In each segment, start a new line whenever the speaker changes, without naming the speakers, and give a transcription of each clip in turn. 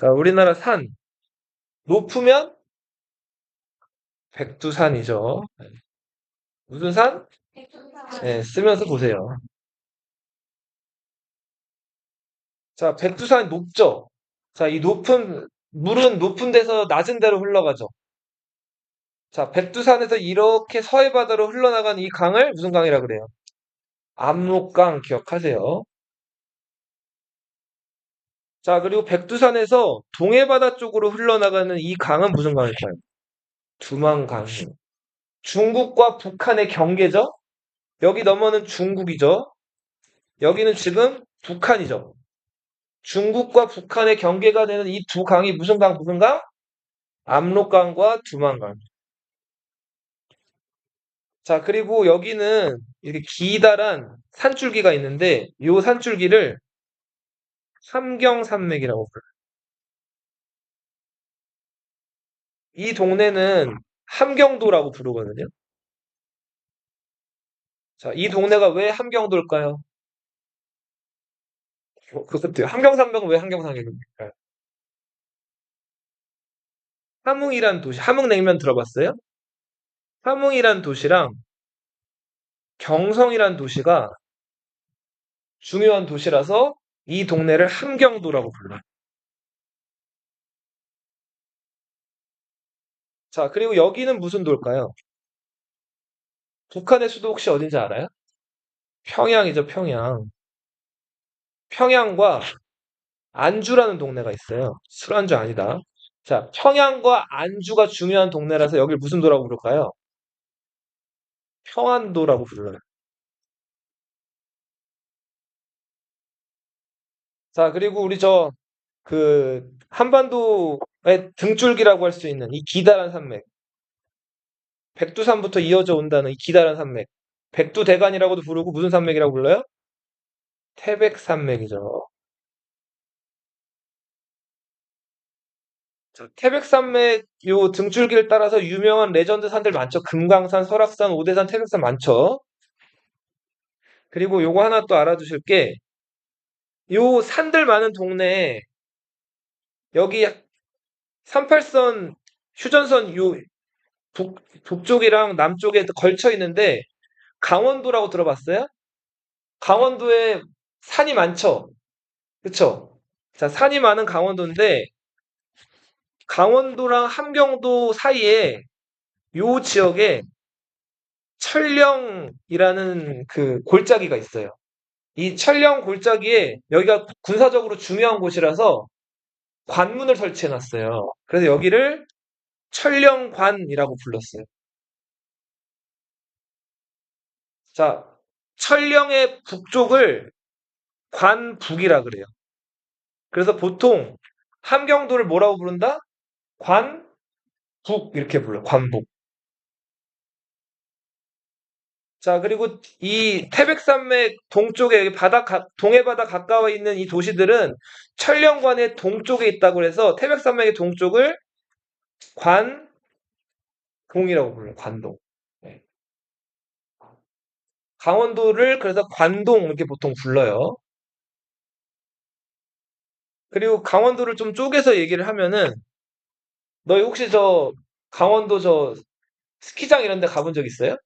자, 우리나라 산. 높으면 백두산이죠. 무슨 산? 네, 쓰면서 보세요. 자, 백두산 높죠? 자, 물은 높은 데서 낮은 데로 흘러가죠. 자, 백두산에서 이렇게 서해바다로 흘러나간 이 강을 무슨 강이라 그래요? 압록강 기억하세요. 자, 그리고 백두산에서 동해바다 쪽으로 흘러나가는 이 강은 무슨 강일까요? 두만강. 중국과 북한의 경계죠? 여기 너머는 중국이죠? 여기는 지금 북한이죠? 중국과 북한의 경계가 되는 이 두 강이 무슨 강, 무슨 강? 압록강과 두만강. 자, 그리고 여기는 이렇게 기다란 산줄기가 있는데, 이 산줄기를 함경산맥이라고 불러요. 이 동네는 함경도라고 부르거든요. 자, 이 동네가 왜 함경도일까요? 그것도요. 함경산맥은 왜 함경산맥일까요? 함흥이란 도시, 함흥냉면 들어봤어요? 함흥이란 도시랑 경성이란 도시가 중요한 도시라서 이 동네를 함경도라고 불러요. 자, 그리고 여기는 무슨 도일까요? 북한의 수도 혹시 어딘지 알아요? 평양이죠, 평양. 평양과 안주라는 동네가 있어요. 술안주 아니다. 자, 평양과 안주가 중요한 동네라서 여길 무슨 도라고 부를까요? 평안도라고 불러요. 자, 그리고 우리 한반도의 등줄기라고 할 수 있는 이 기다란 산맥. 백두산부터 이어져 온다는 이 기다란 산맥. 백두대간이라고도 부르고 무슨 산맥이라고 불러요? 태백산맥이죠. 자, 태백산맥 요 등줄기를 따라서 유명한 레전드 산들 많죠. 금강산, 설악산, 오대산, 태백산 많죠. 그리고 요거 하나 또 알아두실 게, 요 산들 많은 동네에 여기 38선 휴전선 요 북쪽이랑 남쪽에 걸쳐 있는데 강원도라고 들어봤어요? 강원도에 산이 많죠? 그쵸? 자, 산이 많은 강원도인데 강원도랑 함경도 사이에 요 지역에 철령이라는 그 골짜기가 있어요. 이 철령 골짜기에 여기가 군사적으로 중요한 곳이라서 관문을 설치해 놨어요. 그래서 여기를 철령관이라고 불렀어요. 자, 철령의 북쪽을 관북이라 그래요. 그래서 보통 함경도를 뭐라고 부른다? 관북 이렇게 불러요. 관북. 자, 그리고 이 태백산맥 동쪽에 여기 동해바다 가까워 있는 이 도시들은 철령관의 동쪽에 있다고 해서 태백산맥의 동쪽을 관동이라고 불러요. 관동. 네. 강원도를 그래서 관동 이렇게 보통 불러요. 그리고 강원도를 좀 쪼개서 얘기를 하면은 너희 혹시 강원도 스키장 이런 데 가본 적 있어요?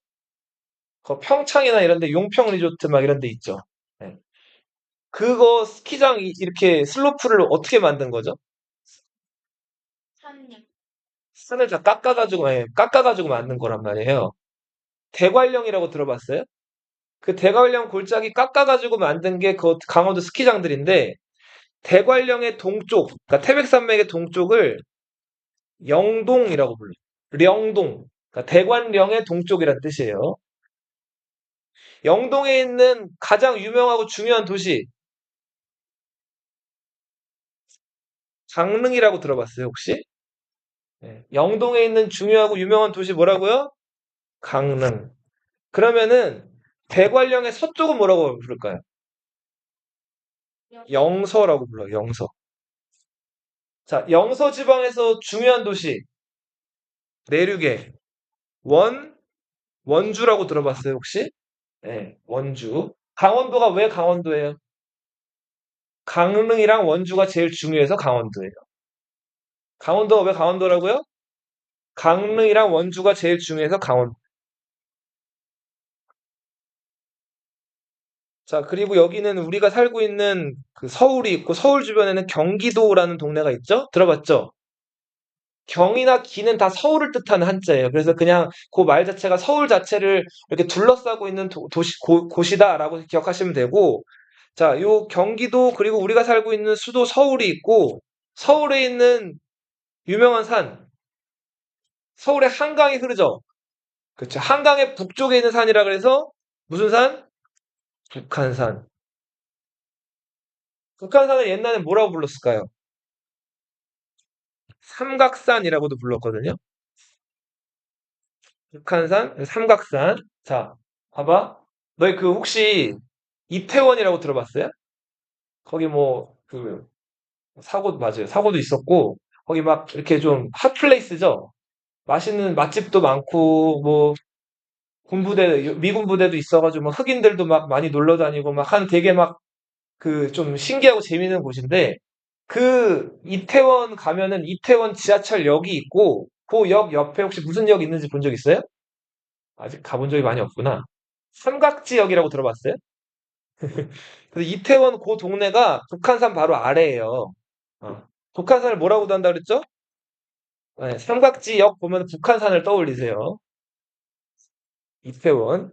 평창이나 이런 데 용평 리조트 막 이런 데 있죠. 네. 그거 스키장 이렇게 슬로프를 어떻게 만든 거죠? 산을 다 깎아가지고, 예, 깎아가지고 만든 거란 말이에요. 대관령이라고 들어봤어요? 그 대관령 골짜기 깎아가지고 만든 게 그 강원도 스키장들인데, 대관령의 동쪽, 그러니까 태백산맥의 동쪽을 영동이라고 불러요. 령동. 그러니까 대관령의 동쪽이란 뜻이에요. 영동에 있는 가장 유명하고 중요한 도시, 강릉이라고 들어봤어요, 혹시? 네. 영동에 있는 중요하고 유명한 도시 뭐라고요? 강릉. 그러면은 대관령의 서쪽은 뭐라고 부를까요? 영서라고 불러요. 영서. 자, 영서 지방에서 중요한 도시 내륙에 원 원주라고 들어봤어요, 혹시? 네, 원주. 강원도가 왜 강원도예요? 강릉이랑 원주가 제일 중요해서 강원도예요. 강원도가 왜 강원도라고요? 강릉이랑 원주가 제일 중요해서 강원도. 자, 그리고 여기는 우리가 살고 있는 그 서울이 있고 서울 주변에는 경기도라는 동네가 있죠? 들어봤죠? 경이나 기는 다 서울을 뜻하는 한자예요. 그래서 그냥 그 말 자체가 서울 자체를 이렇게 둘러싸고 있는 곳이다라고 기억하시면 되고, 자, 요 경기도 그리고 우리가 살고 있는 수도 서울이 있고, 서울에 있는 유명한 산, 서울에 한강이 흐르죠. 그렇죠. 한강의 북쪽에 있는 산이라 그래서 무슨 산? 북한산. 북한산을 옛날에 뭐라고 불렀을까요? 삼각산이라고도 불렀거든요. 북한산, 삼각산. 자, 봐봐. 너희 그 혹시 이태원이라고 들어봤어요? 거기 뭐, 그, 사고, 맞아요. 사고도 있었고, 거기 막 이렇게 좀 핫플레이스죠? 맛있는 맛집도 많고, 뭐, 군부대, 미군 부대도 있어가지고, 막 흑인들도 막 많이 놀러 다니고, 막 한 되게 막 그 좀 신기하고 재밌는 곳인데, 그 이태원 가면은 이태원 지하철역이 있고, 그 역 옆에 혹시 무슨 역 있는지 본 적 있어요? 아직 가본 적이 많이 없구나. 삼각지역이라고 들어봤어요? 그래서 이태원 그 동네가 북한산 바로 아래예요. 어. 북한산을 뭐라고도 한다 그랬죠? 네, 삼각지역 보면 북한산을 떠올리세요. 이태원.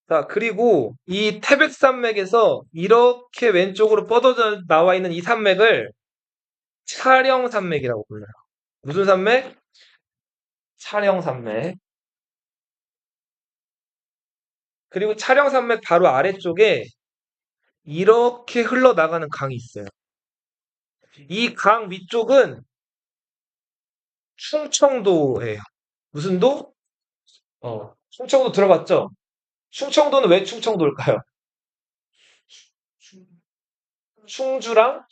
자, 그리고 이 태백산맥에서 이렇게 왼쪽으로 뻗어져 나와 있는 이 산맥을 차령산맥이라고 불러요. 무슨 산맥? 차령산맥. 그리고 차령산맥 바로 아래쪽에 이렇게 흘러나가는 강이 있어요. 이 강 위쪽은 충청도예요. 무슨 도? 충청도 들어봤죠? 충청도는 왜 충청도일까요? 충주랑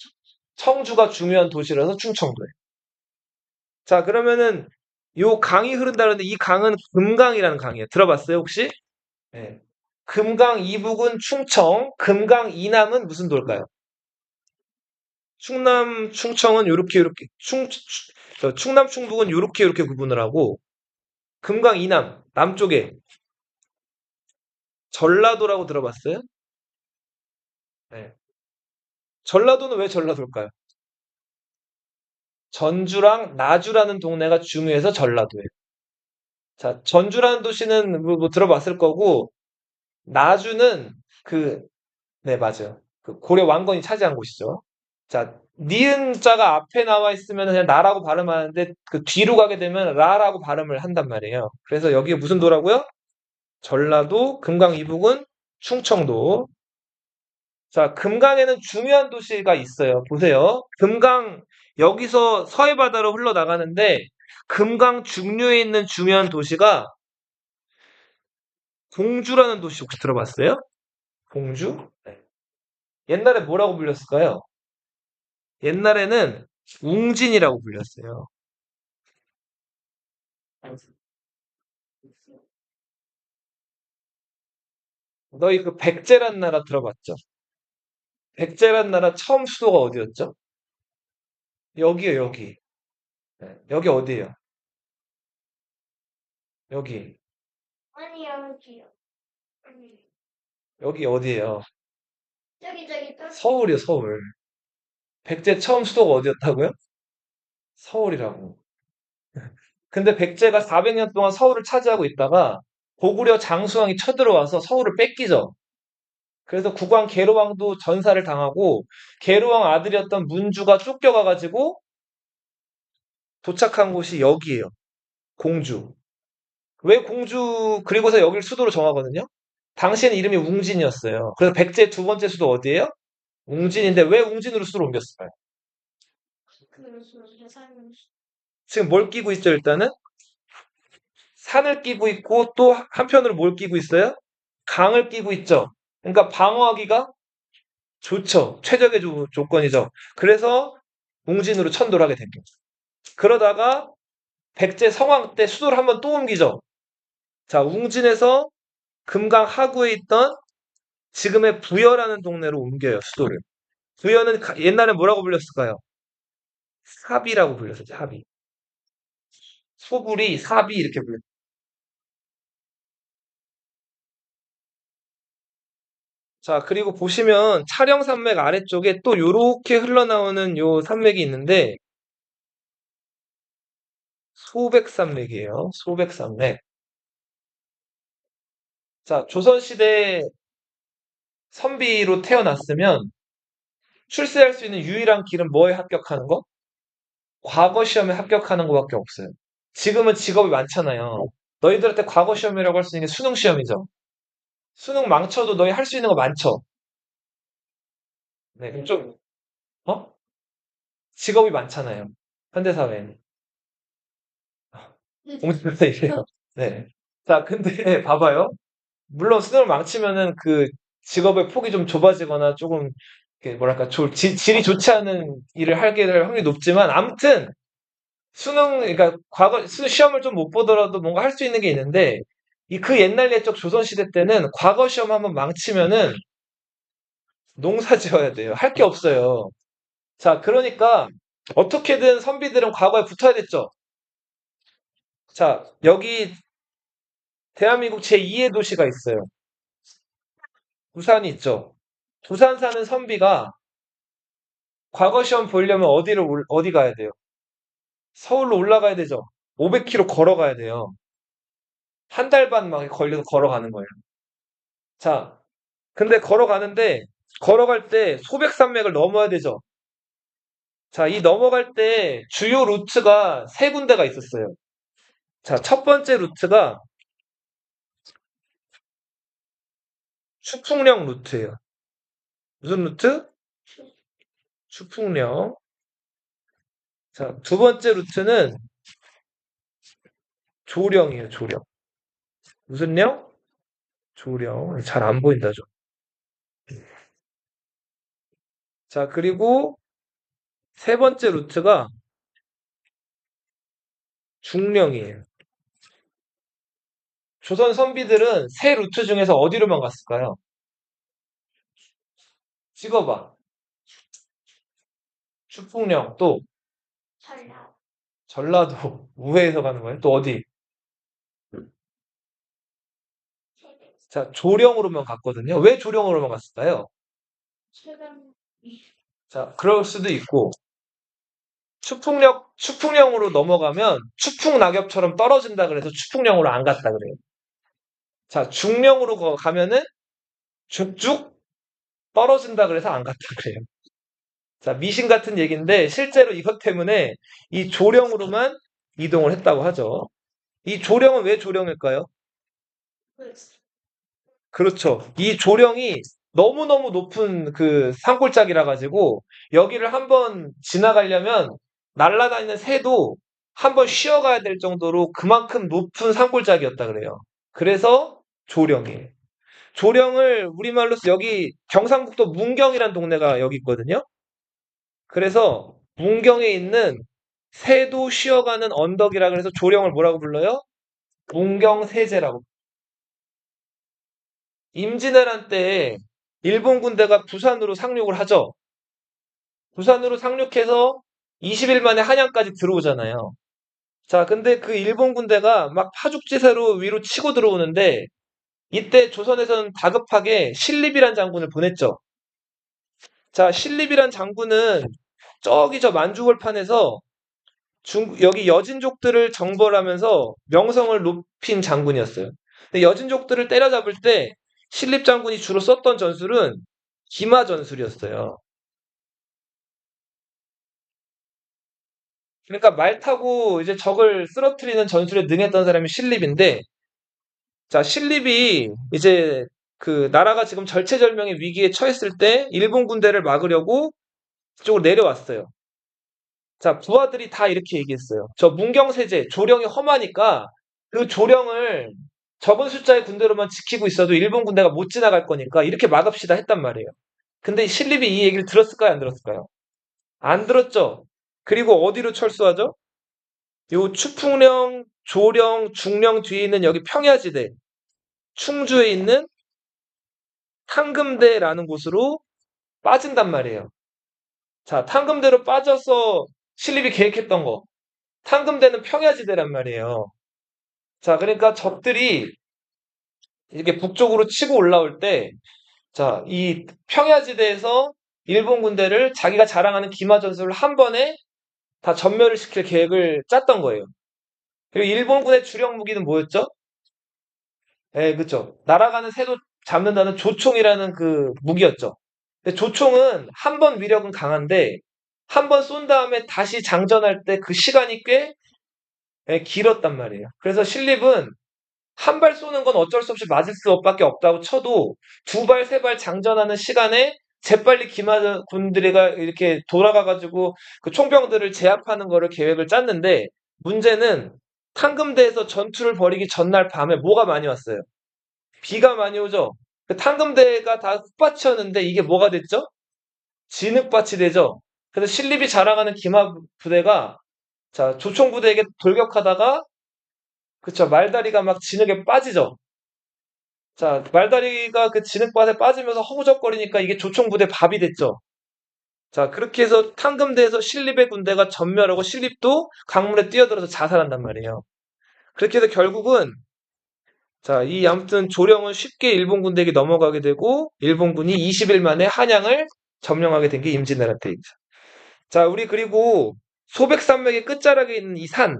청주가 중요한 도시라서 충청도예요. 자, 그러면은 요 강이 흐른다는데 이 강은 금강이라는 강이에요. 들어봤어요, 혹시? 네. 금강 이북은 충청, 금강 이남은 무슨 도일까요? 충남, 충청은 요렇게 충남, 충북은 요렇게 구분을 하고 금강 이남, 남쪽에 전라도라고 들어봤어요? 네. 전라도는 왜 전라도일까요? 전주랑 나주라는 동네가 중요해서 전라도예요. 자, 전주라는 도시는 뭐 들어봤을 거고, 나주는 그, 네, 맞아요. 그 고려 왕건이 차지한 곳이죠. 자, 니은 자가 앞에 나와 있으면 그냥 나라고 발음하는데 그 뒤로 가게 되면 라라고 발음을 한단 말이에요. 그래서 여기에 무슨 도라고요? 전라도, 금강 이북은 충청도. 자, 금강에는 중요한 도시가 있어요. 보세요. 금강, 여기서 서해바다로 흘러나가는데, 금강 중류에 있는 중요한 도시가 공주라는 도시 혹시 들어봤어요? 공주? 네. 옛날에 뭐라고 불렸을까요? 옛날에는 웅진이라고 불렸어요. 너희 그 백제란 나라 들어봤죠? 백제란 나라 처음 수도가 어디였죠? 여기요, 여기. 네, 여기 어디예요? 여기.
아니, 여기요. 아니,
여기 어디예요?
저기,
서울이요, 서울. 백제 처음 수도가 어디였다고요? 서울이라고. 근데 백제가 400년 동안 서울을 차지하고 있다가 고구려 장수왕이 쳐들어와서 서울을 뺏기죠. 그래서 국왕 계로왕도 전사를 당하고 계로왕 아들이었던 문주가 쫓겨가가지고 도착한 곳이 여기예요. 공주. 왜 공주, 그리고서 여기를 수도로 정하거든요? 당시에는 이름이 웅진이었어요. 그래서 백제 두 번째 수도 어디예요? 웅진인데 왜 웅진으로 수도를 옮겼을까요?
그래서 살고
지금 뭘 끼고 있죠, 일단은? 산을 끼고 있고 또 한편으로 뭘 끼고 있어요? 강을 끼고 있죠. 그러니까 방어하기가 좋죠. 최적의 조건이죠. 그래서 웅진으로 천도를 하게 됩니다. 그러다가 백제 성왕 때 수도를 한번 또 옮기죠. 자, 웅진에서 금강 하구에 있던 지금의 부여라는 동네로 옮겨요, 수도를. 부여는 옛날에 뭐라고 불렸을까요? 사비라고 불렸었죠. 사비. 소불이 사비 이렇게 불렸. 자, 그리고 보시면 차령 산맥 아래쪽에 또 요렇게 흘러나오는 요 산맥이 있는데 소백산맥이에요. 소백산맥. 자, 조선시대 선비로 태어났으면 출세할 수 있는 유일한 길은 뭐에 합격하는 거? 과거 시험에 합격하는 거밖에 없어요. 지금은 직업이 많잖아요. 너희들한테 과거 시험이라고 할 수 있는 게 수능 시험이죠. 수능 망쳐도 너희 할 수 있는 거 많죠. 네, 그럼 좀 어? 직업이 많잖아요. 현대 사회에는. 공부해서 이래요. 네. 자, 근데 봐봐요. 물론 수능을 망치면은 그 직업의 폭이 좀 좁아지거나 조금 이렇게 뭐랄까 질이 좋지 않은 일을 하게 될 확률이 높지만 아무튼 그러니까 과거 시험을 좀 못 보더라도 뭔가 할 수 있는 게 있는데 이 그 옛날 옛적 조선 시대 때는 과거 시험 한번 망치면은 농사 지어야 돼요. 할 게 없어요. 자, 그러니까 어떻게든 선비들은 과거에 붙어야 됐죠. 자, 여기 대한민국 제2의 도시가 있어요. 부산이 있죠. 부산 사는 선비가 과거 시험 보려면 어디 가야 돼요? 서울로 올라가야 되죠. 500km 걸어가야 돼요. 한 달 반 막 걸려서 걸어가는 거예요. 자, 근데 걸어갈 때 소백산맥을 넘어야 되죠. 자, 이 넘어갈 때 주요 루트가 세 군데가 있었어요. 자, 첫 번째 루트가 추풍령 루트예요. 무슨 루트? 추풍령. 자, 두 번째 루트는 조령이에요, 조령. 무슨 령? 조령. 잘 안 보인다, 좀. 자, 그리고 세 번째 루트가 중령이에요. 조선 선비들은 세 루트 중에서 어디로만 갔을까요? 찍어봐. 추풍령, 또
전라.
전라도 우회해서 가는 거예요. 또 어디?
세계.
자, 조령으로만 갔거든요. 왜 조령으로만 갔을까요?
최근.
자, 그럴 수도 있고, 추풍령으로 넘어가면 추풍낙엽처럼 떨어진다 그래서 추풍령으로 안 갔다 그래요. 자, 중령으로 가면은 쭉쭉 떨어진다 그래서 안 갔다 그래요. 자, 미신 같은 얘기인데 실제로 이것 때문에 이 조령으로만 이동을 했다고 하죠. 이 조령은 왜 조령일까요? 그렇죠. 이 조령이 너무너무 높은 그 산골짜기라 가지고 여기를 한번 지나가려면 날아다니는 새도 한번 쉬어가야 될 정도로 그만큼 높은 산골짜기였다 그래요. 그래서 조령이에요. 조령을 우리말로서 여기 경상북도 문경이라는 동네가 여기 있거든요. 그래서 문경에 있는 새도 쉬어가는 언덕이라 그래서 조령을 뭐라고 불러요? 문경세제라고. 임진왜란 때 일본 군대가 부산으로 상륙을 하죠. 부산으로 상륙해서 20일 만에 한양까지 들어오잖아요. 자, 근데 그 일본 군대가 막 파죽지세로 위로 치고 들어오는데 이때 조선에서는 다급하게 신립이란 장군을 보냈죠. 자, 신립이란 장군은 저기 저 만주골판에서 여기 여진족들을 정벌하면서 명성을 높인 장군이었어요. 근데 여진족들을 때려잡을 때 신립 장군이 주로 썼던 전술은 기마 전술이었어요. 그러니까 말 타고 이제 적을 쓰러뜨리는 전술에 능했던 사람이 신립인데, 자, 신립이 이제 그 나라가 지금 절체절명의 위기에 처했을 때 일본 군대를 막으려고 이쪽으로 내려왔어요. 자, 부하들이 다 이렇게 얘기했어요. 저 문경세제, 조령이 험하니까 그 조령을 적은 숫자의 군대로만 지키고 있어도 일본 군대가 못 지나갈 거니까 이렇게 막읍시다 했단 말이에요. 근데 신립이 이 얘기를 들었을까요, 안 들었을까요? 안 들었죠? 그리고 어디로 철수하죠? 요 추풍령, 조령, 중령 뒤에 있는 여기 평야지대, 충주에 있는 상금대라는 곳으로 빠진단 말이에요. 자, 탕금대로 빠져서 신립이 계획했던 거. 탕금대는 평야지대란 말이에요. 자, 그러니까 적들이 이렇게 북쪽으로 치고 올라올 때, 자, 이 평야지대에서 일본 군대를 자기가 자랑하는 기마전술을 한 번에 다 전멸을 시킬 계획을 짰던 거예요. 그리고 일본군의 주력 무기는 뭐였죠? 예, 그쵸. 날아가는 새도 잡는다는 조총이라는 그 무기였죠. 근데 조총은 한 번 위력은 강한데, 한 번 쏜 다음에 다시 장전할 때 그 시간이 꽤 길었단 말이에요. 그래서 신립은 한 발 쏘는 건 어쩔 수 없이 맞을 수밖에 없다고 쳐도 두 발, 세 발 장전하는 시간에 재빨리 기마군들이가 이렇게 돌아가가지고 그 총병들을 제압하는 거를 계획을 짰는데 문제는 탕금대에서 전투를 벌이기 전날 밤에 뭐가 많이 왔어요? 비가 많이 오죠? 그 탕금대가 다 흙밭이었는데 이게 뭐가 됐죠? 진흙밭이 되죠? 그래서 신립이 자랑하는 기마 부대가 자, 조총 부대에게 돌격하다가 그쵸, 말다리가 막 진흙에 빠지죠? 자, 말다리가 그 진흙밭에 빠지면서 허우적거리니까 이게 조총부대 밥이 됐죠. 자, 그렇게 해서 탕금대에서 신립의 군대가 전멸하고 신립도 강물에 뛰어들어서 자살한단 말이에요. 그렇게 해서 결국은 자, 이 아무튼 조령은 쉽게 일본 군대에게 넘어가게 되고 일본군이 20일 만에 한양을 점령하게 된 게 임진왜란 때입니다. 자, 우리 그리고 소백산맥의 끝자락에 있는 이 산,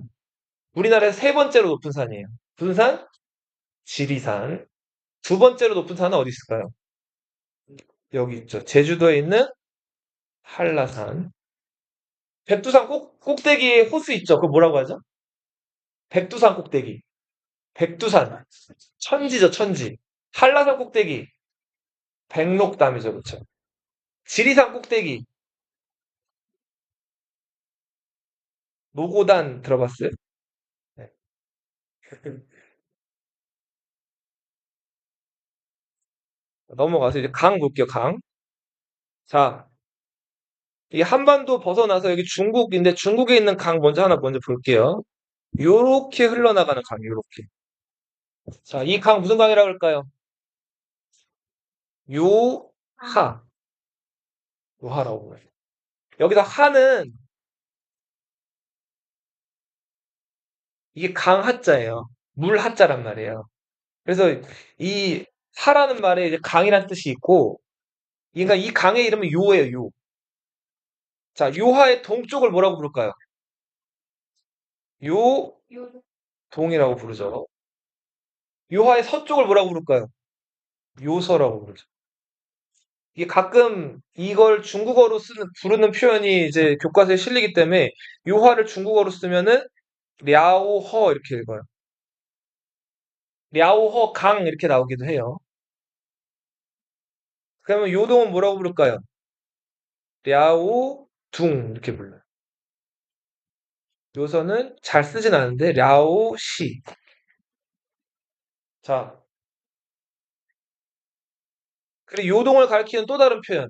우리나라에서 세 번째로 높은 산이에요. 무슨 산? 지리산. 두 번째로 높은 산은 어디 있을까요? 여기 있죠. 제주도에 있는 한라산. 백두산 꼭대기에 호수 있죠. 그거 뭐라고 하죠? 백두산 꼭대기. 백두산. 천지죠, 천지. 한라산 꼭대기. 백록담이죠, 그쵸? 지리산 꼭대기. 노고단 들어봤어요? 네. 넘어가서 이제 강 볼게요, 강. 자, 이 한반도 벗어나서 여기 중국인데 중국에 있는 강 먼저 볼게요. 요렇게 흘러나가는 강, 요렇게. 자, 이 강 무슨 강이라고 할까요? 요하. 요하라고 해요. 여기서 하는 이게 강하자예요. 물 하자란 말이에요. 그래서 이 하라는 말에 이제 강이란 뜻이 있고, 그러니까 이 강의 이름은 요예요, 요. 자, 요하의 동쪽을 뭐라고 부를까요?
요,
요동이라고 부르죠. 요하의 서쪽을 뭐라고 부를까요? 요서라고 부르죠. 이게 가끔 이걸 중국어로 부르는 표현이 이제 교과서에 실리기 때문에 요하를 중국어로 쓰면은 랴오허 이렇게 읽어요. 랴오허 강 이렇게 나오기도 해요. 그러면 요동은 뭐라고 부를까요? 랴오둥 이렇게 불러요. 요서는 잘 쓰진 않은데 랴오시. 자, 그리고 요동을 가리키는 또 다른 표현.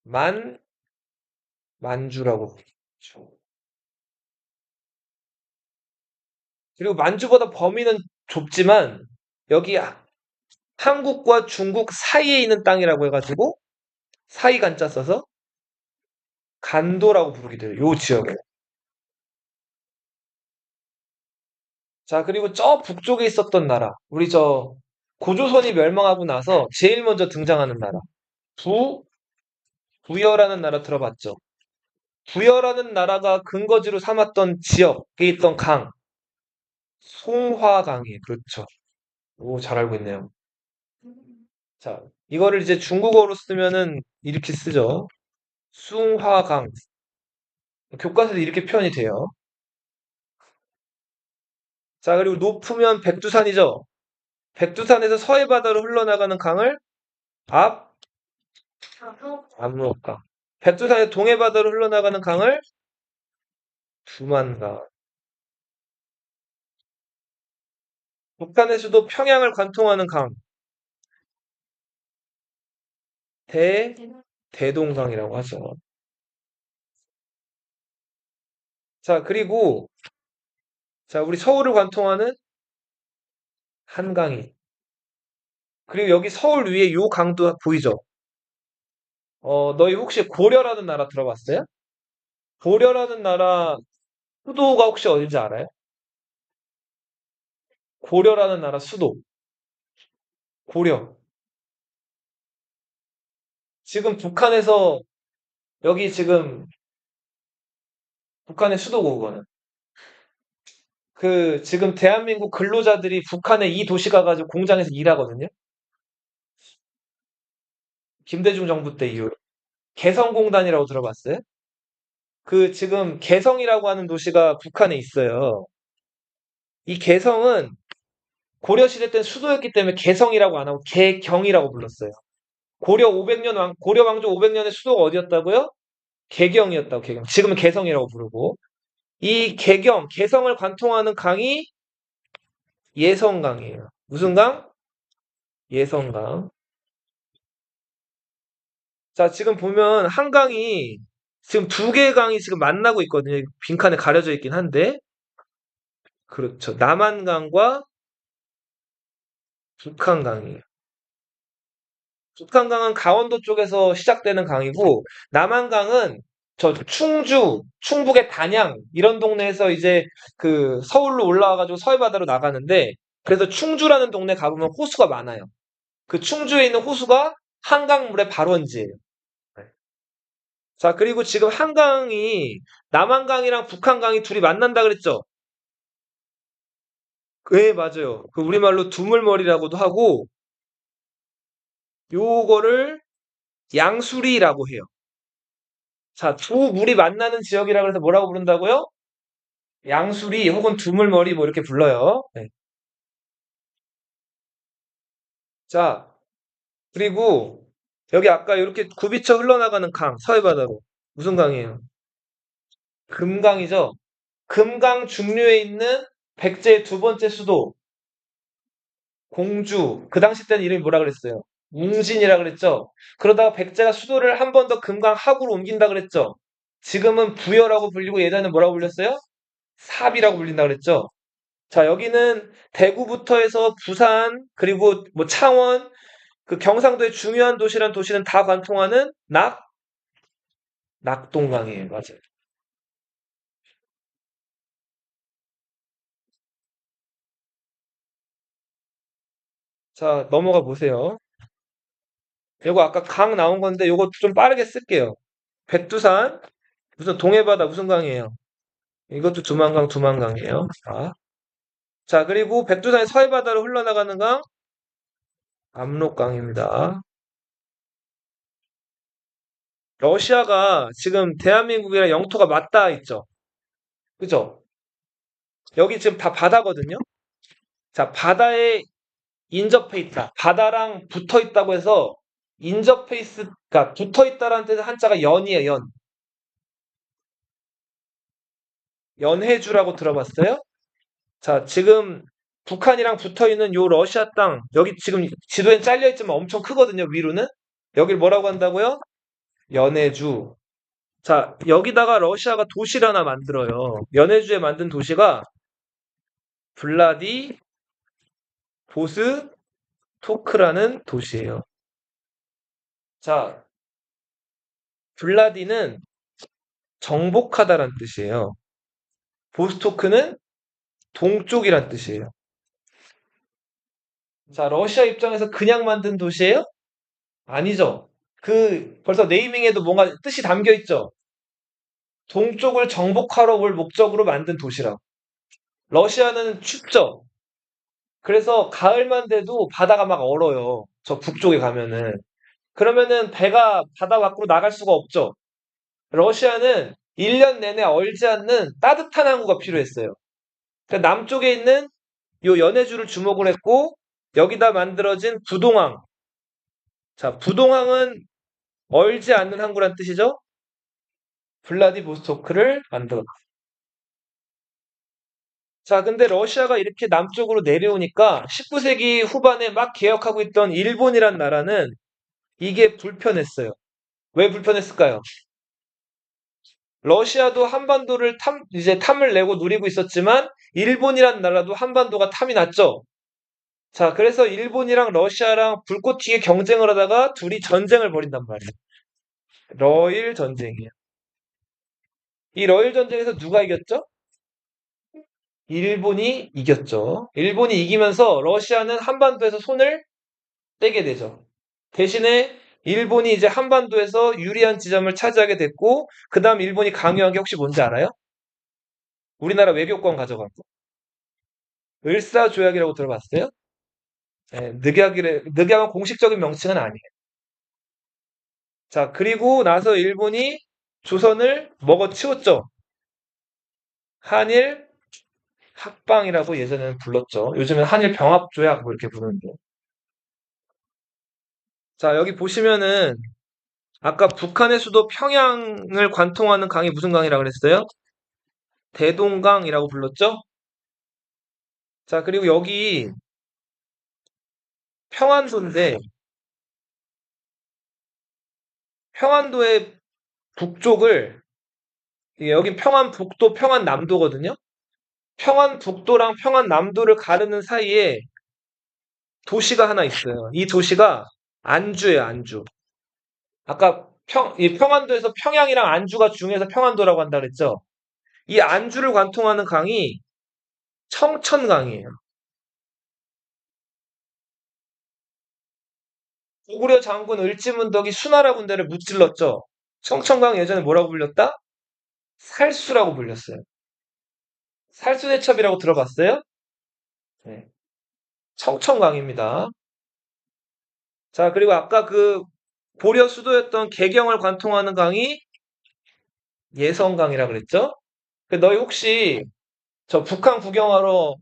만 만주라고 부르죠. 그리고 만주보다 범위는 좁지만 여기 한국과 중국 사이에 있는 땅이라고 해가지고 사이 간자 써서 간도라고 부르기도 해요. 요 지역을. 자, 그리고 저 북쪽에 있었던 나라. 우리 저 고조선이 멸망하고 나서 제일 먼저 등장하는 나라. 부여라는 나라 들어봤죠? 부여라는 나라가 근거지로 삼았던 지역에 있던 강. 송화강이 그렇죠. 오, 잘 알고 있네요. 자, 이거를 이제 중국어로 쓰면은 이렇게 쓰죠. 숭화강. 교과서에 이렇게 표현이 돼요. 자, 그리고 높으면 백두산이죠. 백두산에서 서해 바다로 흘러나가는 강을 앞
저도,
압록강. 백두산에서 동해 바다로 흘러나가는 강을 두만강. 북한에서도 평양을 관통하는 강 대동강이라고 하죠. 자, 그리고 자, 우리 서울을 관통하는 한강이. 그리고 여기 서울 위에 요 강도 보이죠? 너희 혹시 고려라는 나라 들어봤어요? 고려라는 나라 수도가 혹시 어딘지 알아요? 고려라는 나라 수도. 고려. 지금 북한에서 여기 지금 북한의 수도고 그거는. 그 지금 대한민국 근로자들이 북한에 이 도시 가가지고 공장에서 일하거든요. 김대중 정부 때 이후로. 개성공단이라고 들어봤어요? 그 지금 개성이라고 하는 도시가 북한에 있어요. 이 개성은 고려시대 때 수도였기 때문에 개성이라고 안 하고 개경이라고 불렀어요. 고려 왕조 500년의 수도가 어디였다고요? 개경이었다고, 개경. 지금은 개성이라고 부르고. 이 개성을 관통하는 강이 예성강이에요. 무슨 강? 예성강. 자, 지금 보면 한강이 지금 두 개의 강이 지금 만나고 있거든요. 빈칸에 가려져 있긴 한데. 그렇죠. 남한강과 북한강이에요. 북한강은 강원도 쪽에서 시작되는 강이고, 남한강은 저 충북의 단양, 이런 동네에서 이제 그 서울로 올라와가지고 서해바다로 나가는데, 그래서 충주라는 동네 가보면 호수가 많아요. 그 충주에 있는 호수가 한강물의 발원지예요. 네. 자, 그리고 지금 한강이 남한강이랑 북한강이 둘이 만난다 그랬죠? 네, 맞아요. 그 우리말로 두물머리라고도 하고, 요거를 양수리라고 해요. 자, 두 물이 만나는 지역이라고 해서 뭐라고 부른다고요? 양수리 혹은 두물머리 뭐 이렇게 불러요. 네. 자, 그리고 여기 아까 이렇게 굽이쳐 흘러나가는 강, 서해바다로. 무슨 강이에요? 금강이죠. 금강 중류에 있는 백제의 두 번째 수도, 공주. 그 당시 때는 이름이 뭐라 그랬어요? 웅진이라 그랬죠. 그러다가 백제가 수도를 한 번 더 금강 하구로 옮긴다 그랬죠. 지금은 부여라고 불리고 예전에 뭐라고 불렸어요? 삽이라고 불린다 그랬죠. 자, 여기는 대구부터 해서 부산, 그리고 뭐 창원, 그 경상도의 중요한 도시란 도시는 다 관통하는 낙동강이에요. 맞아요. 자, 넘어가 보세요. 이거 아까 강 나온 건데 이거 좀 빠르게 쓸게요. 백두산, 무슨 동해바다 무슨 강이에요? 이것도 두만강이에요. 자, 그리고 백두산의 서해바다로 흘러나가는 강, 압록강입니다. 러시아가 지금 대한민국이랑 영토가 맞닿아 있죠. 그죠? 여기 지금 다 바다거든요. 자, 바다에 인접해 있다. 바다랑 붙어 있다고 해서 인접페이스가 붙어 있다라는 뜻의 한자가 연이에요, 연. 연해주라고 들어봤어요? 자, 지금 북한이랑 붙어 있는 요 러시아 땅, 여기 지금 지도엔 잘려 있지만 엄청 크거든요, 위로는. 여길 뭐라고 한다고요? 연해주. 자, 여기다가 러시아가 도시를 하나 만들어요. 연해주에 만든 도시가 블라디 보스토크라는 도시예요. 자, 블라디는 정복하다란 뜻이에요. 보스토크는 동쪽이란 뜻이에요. 자, 러시아 입장에서 그냥 만든 도시예요? 아니죠. 그 벌써 네이밍에도 뭔가 뜻이 담겨 있죠. 동쪽을 정복하러 올 목적으로 만든 도시라고. 러시아는 춥죠. 그래서 가을만 돼도 바다가 막 얼어요. 저 북쪽에 가면은. 그러면은 배가 바다 밖으로 나갈 수가 없죠. 러시아는 1년 내내 얼지 않는 따뜻한 항구가 필요했어요. 그러니까 남쪽에 있는 요 연해주를 주목을 했고 여기다 만들어진 부동항. 자, 부동항은 얼지 않는 항구란 뜻이죠. 블라디보스토크를 만들었다. 자, 근데 러시아가 이렇게 남쪽으로 내려오니까 19세기 후반에 막 개혁하고 있던 일본이란 나라는 이게 불편했어요. 왜 불편했을까요? 러시아도 한반도를 이제 탐을 내고 누리고 있었지만 일본이란 나라도 한반도가 탐이 났죠. 자, 그래서 일본이랑 러시아랑 불꽃 튀게 경쟁을 하다가 둘이 전쟁을 벌인단 말이에요. 러일 전쟁이에요. 이 러일 전쟁에서 누가 이겼죠? 일본이 이겼죠. 일본이 이기면서 러시아는 한반도에서 손을 떼게 되죠. 대신에 일본이 이제 한반도에서 유리한 지점을 차지하게 됐고, 그 다음 일본이 강요한 게 혹시 뭔지 알아요? 우리나라 외교권 가져간 거. 을사조약이라고 들어봤어요? 네, 늑약은 공식적인 명칭은 아니에요. 자, 그리고 나서 일본이 조선을 먹어치웠죠. 한일 합방이라고 예전에는 불렀죠. 요즘엔 한일 병합조약 뭐 이렇게 부르는데. 자, 여기 보시면은 아까 북한의 수도 평양을 관통하는 강이 무슨 강이라고 그랬어요? 대동강이라고 불렀죠? 자, 그리고 여기 평안도인데, 평안도의 북쪽을, 여기 평안북도, 평안남도거든요? 평안북도랑 평안남도를 가르는 사이에 도시가 하나 있어요. 이 도시가 안주예요, 안주. 아까 이 평안도에서 평양이랑 안주가 중요해서 평안도라고 한다 그랬죠? 이 안주를 관통하는 강이 청천강이에요. 고구려 장군 을지문덕이 수나라 군대를 무찔렀죠. 청천강 예전에 뭐라고 불렸다? 살수라고 불렸어요. 살수대첩이라고 들어봤어요? 네. 청천강입니다. 자, 그리고 아까 그 고려 수도였던 개경을 관통하는 강이 예성강이라 그랬죠? 너희 혹시 저 북한 구경하러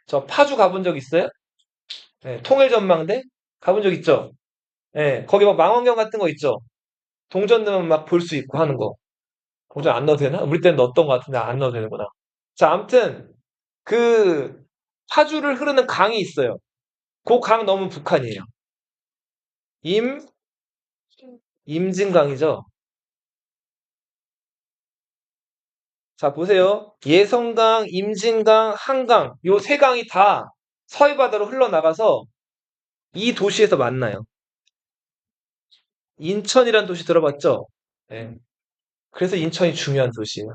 저 파주 가본 적 있어요? 네, 통일전망대? 가본 적 있죠? 네, 거기 막 망원경 같은 거 있죠? 동전 넣으면 막 볼 수 있고 하는 거. 동전 안 넣어도 되나? 우리 때는 넣었던 것 같은데 안 넣어도 되는구나. 자, 아무튼 그 파주를 흐르는 강이 있어요. 그 강 넘으면 북한이에요. 임, 임진강이죠. 자, 보세요. 예성강, 임진강, 한강, 요 세 강이 다 서해바다로 흘러나가서 이 도시에서 만나요. 인천이란 도시 들어봤죠? 네. 그래서 인천이 중요한 도시예요.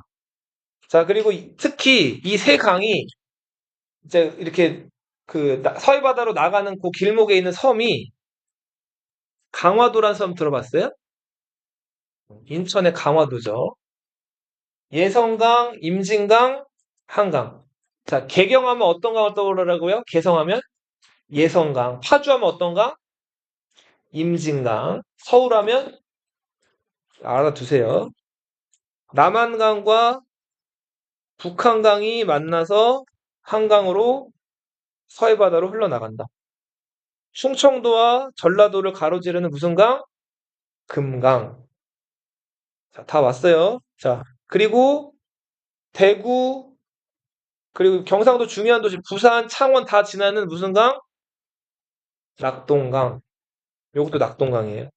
자, 그리고 특히 이 세 강이 이제 이렇게 그 서해바다로 나가는 그 길목에 있는 섬이 강화도란 섬 들어봤어요? 인천의 강화도죠. 예성강, 임진강, 한강. 자, 개경하면 어떤 강을 떠오르라고요? 개성하면 예성강. 파주하면 어떤 강? 임진강. 서울하면 알아두세요. 남한강과 북한강이 만나서 한강으로 서해바다로 흘러나간다. 충청도와 전라도를 가로지르는 무슨 강? 금강. 자, 다 왔어요. 자, 그리고 대구, 그리고 경상도 중요한 도시 부산, 창원 다 지나는 무슨 강? 낙동강. 요것도 낙동강이에요.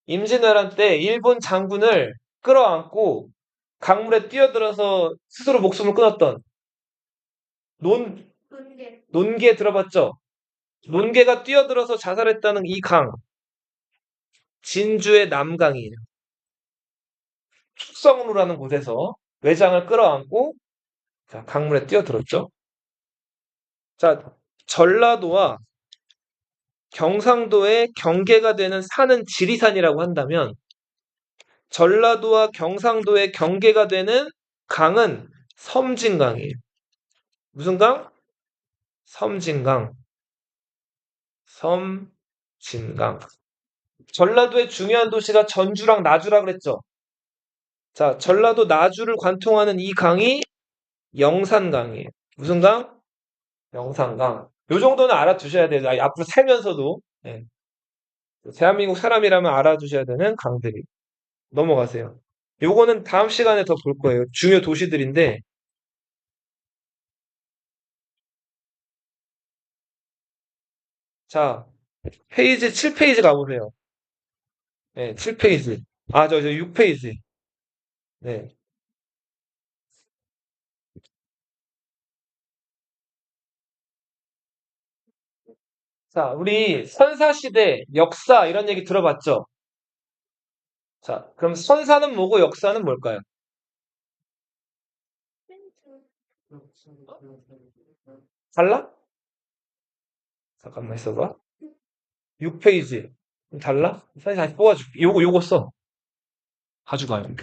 임진왜란 때 일본 장군을 끌어안고 강물에 뛰어들어서 스스로 목숨을 끊었던 논,
근데
논계 들어봤죠? 논계가 뛰어들어서 자살했다는 이 강, 진주의 남강이에요. 축성루라는 곳에서 외장을 끌어안고 자, 강물에 뛰어들었죠. 자, 전라도와 경상도의 경계가 되는 산은 지리산이라고 한다면 전라도와 경상도의 경계가 되는 강은 섬진강이에요. 무슨 강? 섬진강. 섬진강. 전라도의 중요한 도시가 전주랑 나주라 그랬죠. 자, 전라도 나주를 관통하는 이 강이 영산강이에요. 무슨 강? 영산강. 요 정도는 알아두셔야 돼요. 앞으로 살면서도. 예. 대한민국 사람이라면 알아두셔야 되는 강들이. 넘어가세요. 요거는 다음 시간에 더 볼 거예요. 중요 도시들인데, 자, 페이지 7페이지 가보세요. 네, 7페이지. 아, 저 6페이지. 네. 자, 우리 선사시대, 역사 이런 얘기 들어봤죠? 자, 그럼 선사는 뭐고 역사는 뭘까요? 달라? 잠깐만 있어봐. 6페이지. 달라? 사진 다시 뽑아줄게. 요거 써. 가져가요.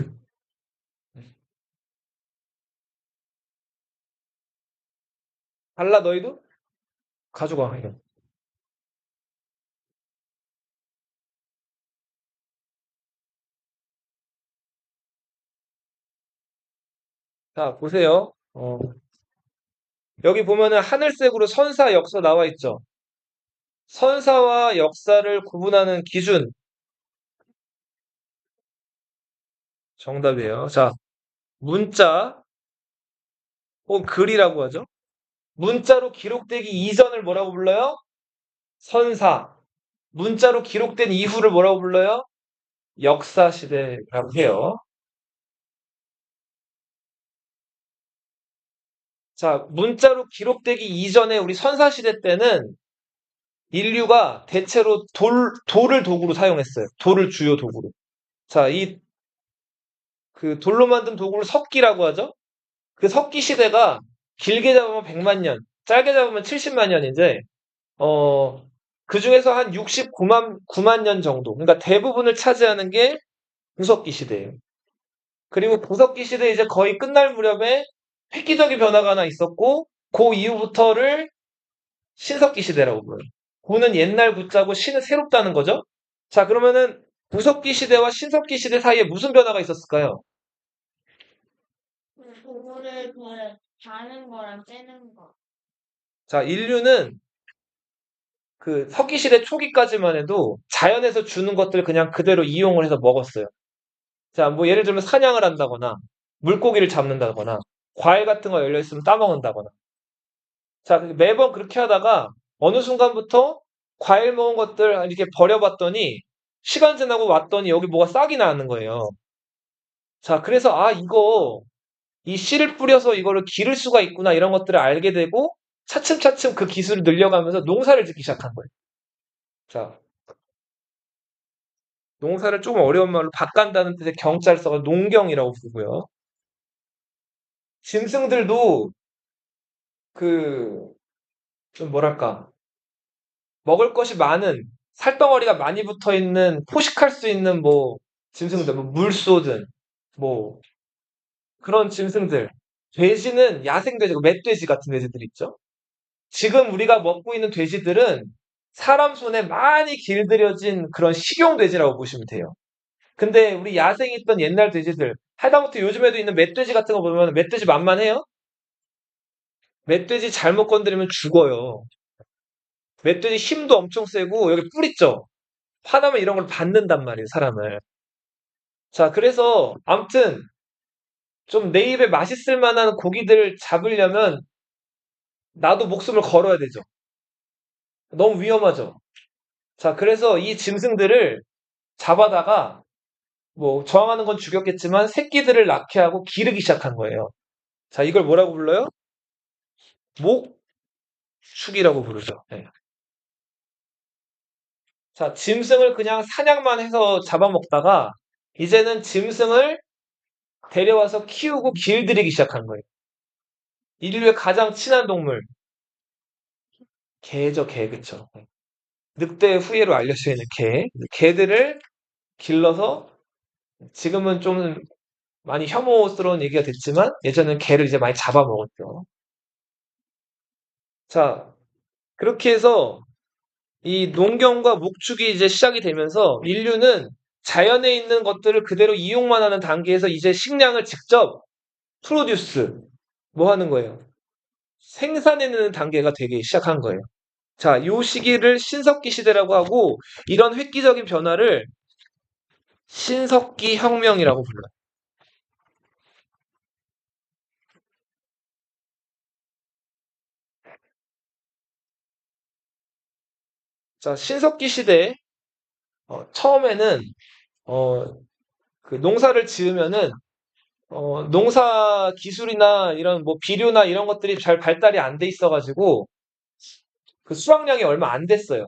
달라, 너희도? 가져가, 이거. 자, 보세요. 여기 보면은 하늘색으로 선사, 역사 나와 있죠? 선사와 역사를 구분하는 기준. 정답이에요. 자, 문자, 혹은 글이라고 하죠? 문자로 기록되기 이전을 뭐라고 불러요? 선사. 문자로 기록된 이후를 뭐라고 불러요? 역사 시대라고 해요. 자, 문자로 기록되기 이전에 우리 선사 시대 때는 인류가 대체로 돌을 도구로 사용했어요. 돌을 주요 도구로. 자, 그 돌로 만든 도구를 석기라고 하죠? 그 석기 시대가 길게 잡으면 100만 년, 짧게 잡으면 70만 년인데, 그 중에서 한 69만 년 정도. 그러니까 대부분을 차지하는 게 구석기 시대예요. 그리고 구석기 시대 이제 거의 끝날 무렵에 획기적인 변화가 하나 있었고, 그 이후부터를 신석기 시대라고 불러요. 구는 옛날 구자고 신은 새롭다는 거죠. 자, 그러면은 구석기 시대와 신석기 시대 사이에 무슨 변화가 있었을까요?
도구를 자는 거랑 째는 거.
자, 인류는 그 석기 시대 초기까지만 해도 자연에서 주는 것들 그냥 그대로 이용을 해서 먹었어요. 자, 뭐 예를 들면 사냥을 한다거나 물고기를 잡는다거나 과일 같은 거 열려 있으면 따먹는다거나. 자, 매번 그렇게 하다가 어느 순간부터 과일 먹은 것들 이렇게 버려봤더니 시간 지나고 왔더니 여기 뭐가 싹이 나는 거예요. 자, 그래서 이 씨를 뿌려서 이거를 기를 수가 있구나 이런 것들을 알게 되고 차츰차츰 그 기술을 늘려가면서 농사를 짓기 시작한 거예요. 자, 농사를 조금 어려운 말로 바꾼다는 뜻의 경자를 써서 농경이라고 부르고요. 짐승들도 그, 좀 뭐랄까, 먹을 것이 많은, 살덩어리가 많이 붙어 있는, 포식할 수 있는 뭐, 짐승들, 뭐, 물소든, 뭐, 그런 짐승들. 돼지는 야생돼지고, 멧돼지 같은 돼지들 있죠? 지금 우리가 먹고 있는 돼지들은 사람 손에 많이 길들여진 그런 식용돼지라고 보시면 돼요. 근데 우리 야생에 있던 옛날 돼지들, 하다못해 요즘에도 있는 멧돼지 같은 거 보면 멧돼지 만만해요? 멧돼지 잘못 건드리면 죽어요. 멧돼지 힘도 엄청 세고 여기 뿔 있죠? 화나면 이런 걸 받는단 말이에요, 사람을. 자, 그래서 아무튼 좀 내 입에 맛있을 만한 고기들을 잡으려면 나도 목숨을 걸어야 되죠. 너무 위험하죠. 자, 그래서 이 짐승들을 잡아다가 뭐 저항하는 건 죽였겠지만 새끼들을 낳게 하고 기르기 시작한 거예요. 자, 이걸 뭐라고 불러요? 목축이라고 부르죠. 네. 자, 짐승을 그냥 사냥만 해서 잡아먹다가 이제는 짐승을 데려와서 키우고 길들이기 시작한 거예요. 인류의 가장 친한 동물, 개죠, 개, 그쵸. 늑대의 후예로 알려져 있는 개. 개들을 길러서 지금은 좀 많이 혐오스러운 얘기가 됐지만 예전엔 개를 이제 많이 잡아먹었죠. 자, 그렇게 해서 이 농경과 목축이 이제 시작이 되면서 인류는 자연에 있는 것들을 그대로 이용만 하는 단계에서 이제 식량을 직접 프로듀스, 뭐 하는 거예요? 생산해내는 단계가 되기 시작한 거예요. 자, 요 시기를 신석기 시대라고 하고 이런 획기적인 변화를 신석기 혁명이라고 불러요. 자, 신석기 시대 처음에는 어, 그 농사를 지으면은 농사 기술이나 이런 뭐 비료나 이런 것들이 잘 발달이 안 돼 있어가지고 그 수확량이 얼마 안 됐어요.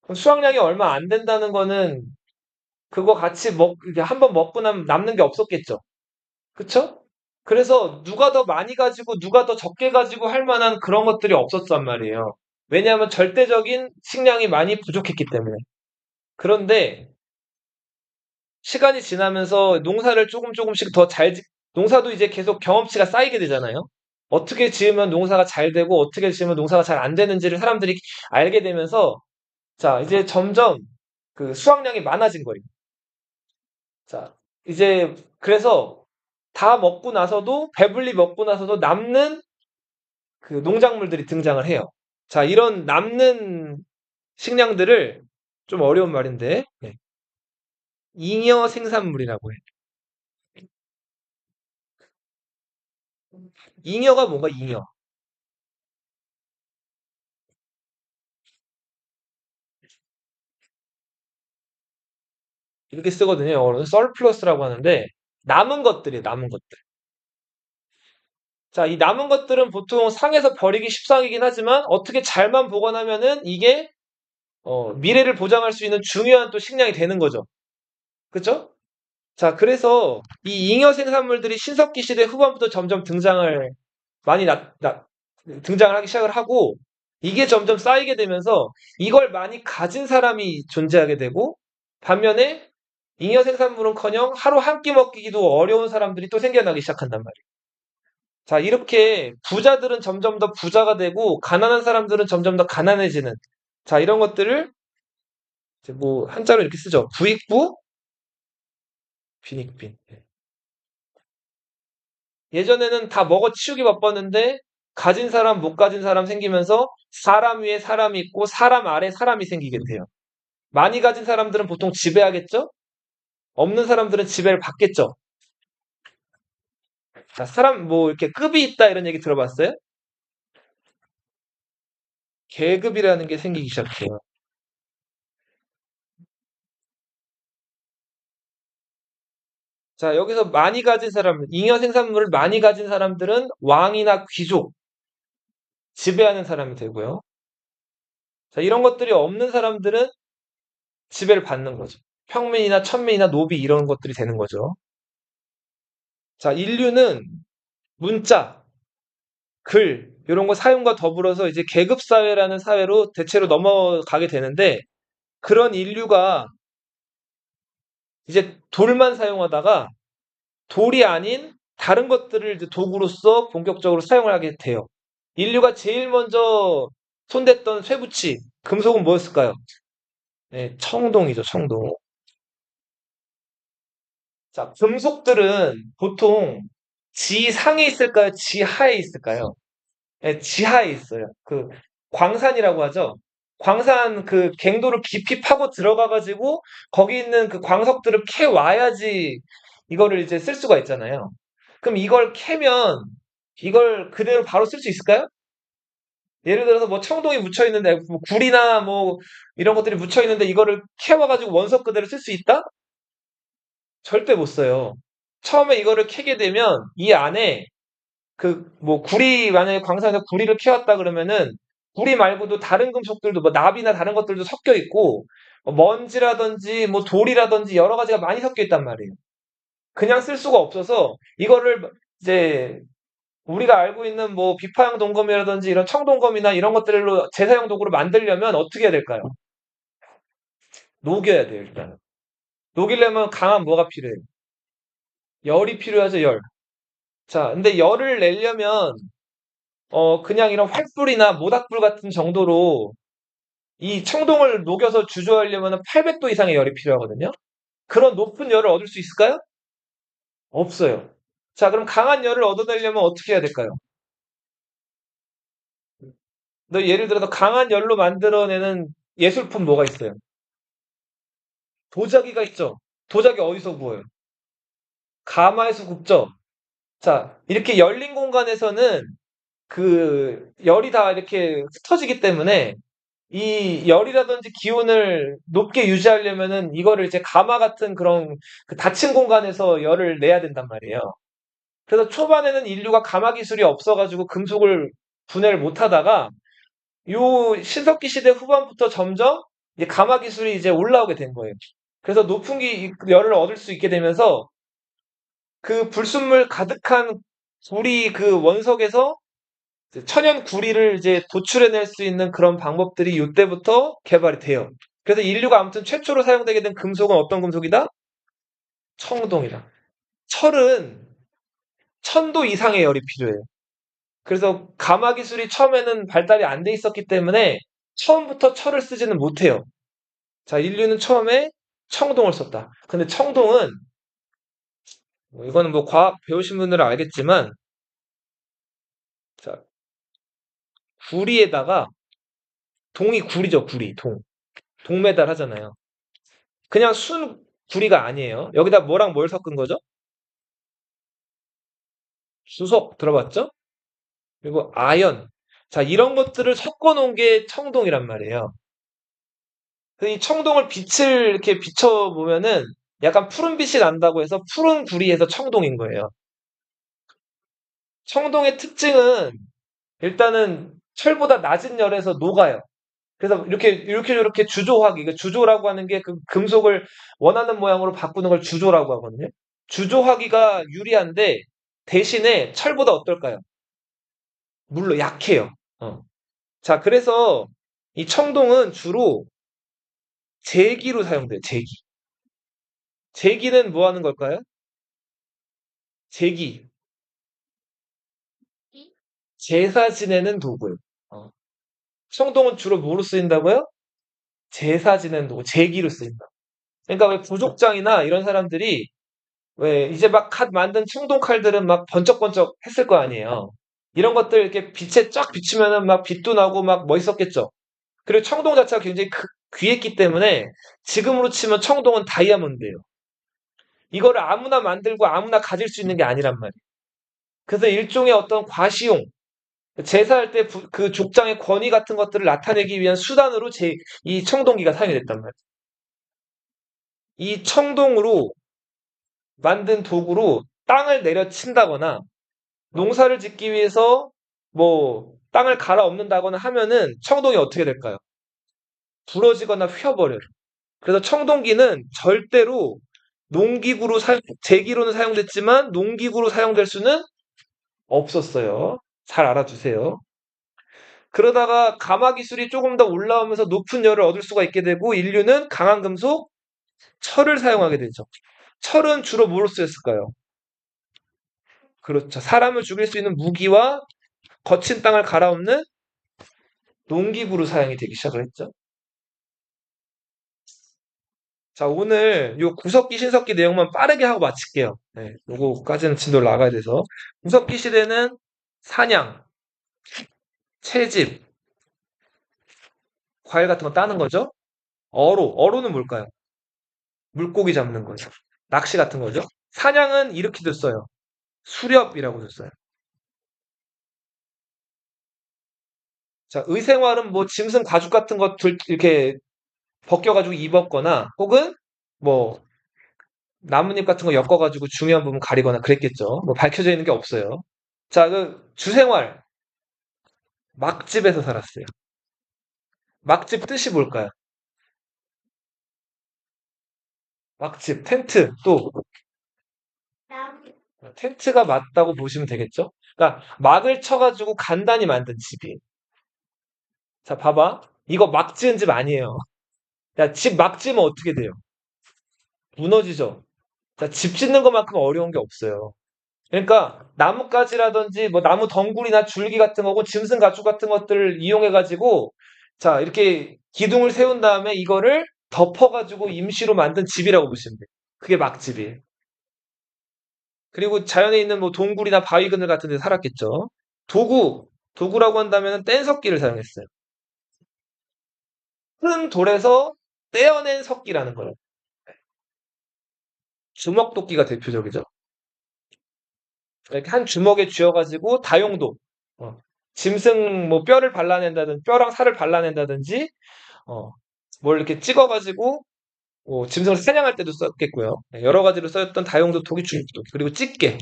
그럼 수확량이 얼마 안 된다는 거는 그거 같이 이게 한번 먹고 나면 남는 게 없었겠죠. 그쵸? 그래서 누가 더 많이 가지고 누가 더 적게 가지고 할 만한 그런 것들이 없었단 말이에요. 왜냐하면 절대적인 식량이 많이 부족했기 때문에. 그런데 시간이 지나면서 농사를 조금 조금씩 더 농사도 이제 계속 경험치가 쌓이게 되잖아요. 어떻게 지으면 농사가 잘 되고 어떻게 지으면 농사가 잘 안 되는지를 사람들이 알게 되면서 자, 이제 점점 그 수확량이 많아진 거예요. 자, 이제 그래서 다 먹고 나서도 배불리 먹고 나서도 남는 그 농작물들이 등장을 해요. 자, 이런 남는 식량들을 좀 어려운 말인데 네. 잉여 생산물이라고 해요. 잉여가 뭔가 잉여. 이렇게 쓰거든요. 영어로는 surplus라고 하는데 남은 것들이에요. 남은 것들. 자, 이 남은 것들은 보통 상에서 버리기 십상이긴 하지만 어떻게 잘만 보관하면은 이게 미래를 보장할 수 있는 중요한 또 식량이 되는 거죠. 그죠? 자, 그래서 이 잉여 생산물들이 신석기 시대 후반부터 점점 많이 등장을 하기 시작을 하고 이게 점점 쌓이게 되면서 이걸 많이 가진 사람이 존재하게 되고 반면에 잉여 생산물은커녕 하루 한 끼 먹기도 어려운 사람들이 또 생겨나기 시작한단 말이에요. 자, 이렇게 부자들은 점점 더 부자가 되고 가난한 사람들은 점점 더 가난해지는 자, 이런 것들을 이제 뭐 한자로 이렇게 쓰죠. 부익부, 빈익빈. 예전에는 다 먹어치우기 바빴는데 가진 사람, 못 가진 사람 생기면서 사람 위에 사람이 있고 사람 아래 사람이 생기게 돼요. 많이 가진 사람들은 보통 지배하겠죠? 없는 사람들은 지배를 받겠죠? 자, 사람 뭐 이렇게 급이 있다 이런 얘기 들어봤어요? 계급이라는 게 생기기 시작해요. 자, 여기서 많이 가진 사람, 잉여 생산물을 많이 가진 사람들은 왕이나 귀족, 지배하는 사람이 되고요. 자, 이런 것들이 없는 사람들은 지배를 받는 거죠. 평민이나 천민이나 노비 이런 것들이 되는 거죠. 자, 인류는 문자, 글, 이런 거 사용과 더불어서 이제 계급사회라는 사회로 대체로 넘어가게 되는데 그런 인류가 이제 돌만 사용하다가 돌이 아닌 다른 것들을 이제 도구로서 본격적으로 사용을 하게 돼요. 인류가 제일 먼저 손댔던 쇠붙이, 금속은 뭐였을까요? 네, 청동이죠, 청동. 자, 금속들은 보통 지상에 있을까요? 지하에 있을까요? 네, 지하에 있어요. 그 광산이라고 하죠. 광산 그 갱도를 깊이 파고 들어가가지고 거기 있는 그 광석들을 캐와야지 이거를 이제 쓸 수가 있잖아요. 그럼 이걸 캐면 이걸 그대로 바로 쓸 수 있을까요? 예를 들어서 뭐 청동이 묻혀 있는데 뭐 굴이나 뭐 이런 것들이 묻혀 있는데 이거를 캐와가지고 원석 그대로 쓸 수 있다? 절대 못 써요. 처음에 이거를 캐게 되면 이 안에 그 뭐 구리 만약에 광산에서 구리를 캐왔다 그러면은 구리 말고도 다른 금속들도 뭐 납이나 다른 것들도 섞여 있고 먼지라든지 뭐 돌이라든지 여러 가지가 많이 섞여 있단 말이에요. 그냥 쓸 수가 없어서 이거를 이제 우리가 알고 있는 뭐 비파형 동검이라든지 이런 청동검이나 이런 것들로 재사용 도구를 만들려면 어떻게 해야 될까요? 녹여야 돼요, 일단. 녹이려면 강한 뭐가 필요해요? 열이 필요하죠, 열. 자, 근데 열을 내려면 그냥 이런 활불이나 모닥불 같은 정도로 이 청동을 녹여서 주조하려면 800도 이상의 열이 필요하거든요. 그런 높은 열을 얻을 수 있을까요? 없어요. 자, 그럼 강한 열을 얻어내려면 어떻게 해야 될까요? 너 예를 들어서 강한 열로 만들어내는 예술품 뭐가 있어요? 도자기가 있죠. 도자기 어디서 구워요? 가마에서 굽죠. 자, 이렇게 열린 공간에서는 그 열이 다 이렇게 흩어지기 때문에 이 열이라든지 기온을 높게 유지하려면은 이거를 이제 가마 같은 그런 그 닫힌 공간에서 열을 내야 된단 말이에요. 그래서 초반에는 인류가 가마 기술이 없어가지고 금속을 분해를 못 하다가 요 신석기 시대 후반부터 점점 이제 가마 기술이 이제 올라오게 된 거예요. 그래서 높은 열을 얻을 수 있게 되면서 그 불순물 가득한 구리 그 원석에서 천연 구리를 이제 도출해낼 수 있는 그런 방법들이 이때부터 개발이 돼요. 그래서 인류가 아무튼 최초로 사용되게 된 금속은 어떤 금속이다? 청동이다. 철은 1000도 이상의 열이 필요해요. 그래서 가마 기술이 처음에는 발달이 안 돼 있었기 때문에 처음부터 철을 쓰지는 못해요. 자, 인류는 처음에 청동을 썼다. 근데 청동은 이거는 뭐 과학 배우신 분들은 알겠지만 자, 구리에다가 동이 구리죠, 구리, 동. 동메달 하잖아요. 그냥 순 구리가 아니에요. 여기다 뭐랑 뭘 섞은 거죠? 수소 들어봤죠? 그리고 아연. 자, 이런 것들을 섞어 놓은 게 청동이란 말이에요. 이 청동을 빛을 이렇게 비춰보면은 약간 푸른빛이 난다고 해서 푸른 구리에서 청동인 거예요. 청동의 특징은 일단은 철보다 낮은 열에서 녹아요. 그래서 이렇게 주조하기, 그 주조라고 하는 게 그 금속을 원하는 모양으로 바꾸는 걸 주조라고 하거든요. 주조하기가 유리한데 대신에 철보다 어떨까요? 물론 약해요. 어. 자, 그래서 이 청동은 주로 제기로 사용돼요. 제기. 제기는 뭐 하는 걸까요? 제기.
이?
제사 지내는 도구요. 어. 청동은 주로 뭐로 쓰인다고요? 제사 지내는 도구, 제기로 쓰인다. 그러니까 왜 부족장이나 이런 사람들이 왜 이제 막 갓 만든 청동 칼들은 막 번쩍번쩍 했을 거 아니에요. 이런 것들 이렇게 빛에 쫙 비추면은 막 빛도 나고 막 멋있었겠죠. 그리고 청동 자체가 굉장히 귀했기 때문에 지금으로 치면 청동은 다이아몬드예요. 이거를 아무나 만들고 아무나 가질 수 있는 게 아니란 말이에요. 그래서 일종의 어떤 과시용, 제사할 때 그 족장의 권위 같은 것들을 나타내기 위한 수단으로 이 청동기가 사용이 됐단 말이에요. 이 청동으로 만든 도구로 땅을 내려친다거나 농사를 짓기 위해서 뭐 땅을 갈아엎는다거나 하면은 청동이 어떻게 될까요? 부러지거나 휘어버려요. 그래서 청동기는 절대로 제기로는 사용됐지만 농기구로 사용될 수는 없었어요. 잘 알아두세요. 그러다가 가마 기술이 조금 더 올라오면서 높은 열을 얻을 수가 있게 되고 인류는 강한 금속, 철을 사용하게 되죠. 철은 주로 뭐로 쓰였을까요? 그렇죠. 사람을 죽일 수 있는 무기와 거친 땅을 갈아엎는 농기구로 사용이 되기 시작을 했죠. 자, 오늘 요 구석기, 신석기 내용만 빠르게 하고 마칠게요. 네, 요거까지는 진도를 나가야 돼서. 구석기 시대는 사냥, 채집, 과일 같은 거 따는 거죠. 어로는 뭘까요? 물고기 잡는 거죠. 낚시 같은 거죠. 사냥은 이렇게도 써요. 수렵이라고도 써요. 자, 의생활은 뭐 짐승 가죽 같은 것들 이렇게 벗겨가지고 입었거나 혹은 뭐 나뭇잎 같은 거 엮어가지고 중요한 부분 가리거나 그랬겠죠. 뭐 밝혀져 있는 게 없어요. 자, 그 주생활 막집에서 살았어요. 막집 뜻이 뭘까요? 막집, 텐트, 또
나무.
텐트가 맞다고 보시면 되겠죠? 그러니까 막을 쳐가지고 간단히 만든 집이에요. 자, 봐봐. 이거 막 지은 집 아니에요. 야, 집 막 지으면 어떻게 돼요? 무너지죠? 자, 집 짓는 것만큼 어려운 게 없어요. 그러니까 나뭇가지라든지 뭐 나무 덩굴이나 줄기 같은 거고 짐승 가죽 같은 것들을 이용해 가지고 자 이렇게 기둥을 세운 다음에 이거를 덮어 가지고 임시로 만든 집이라고 보시면 돼요. 그게 막집이에요. 그리고 자연에 있는 뭐 동굴이나 바위 그늘 같은 데 살았겠죠. 도구라고 한다면 뗀석기를 사용했어요. 큰 돌에서 떼어낸 석기라는 거예요. 주먹도끼가 대표적이죠. 이렇게 한 주먹에 쥐어가지고 다용도, 어, 짐승 뭐 뼈를 발라낸다든지, 뼈랑 살을 발라낸다든지, 어, 뭘 이렇게 찍어가지고, 짐승을 사냥할 때도 썼겠고요. 네, 여러 가지로 쓰였던 다용도 도기, 주먹도기, 그리고 집게,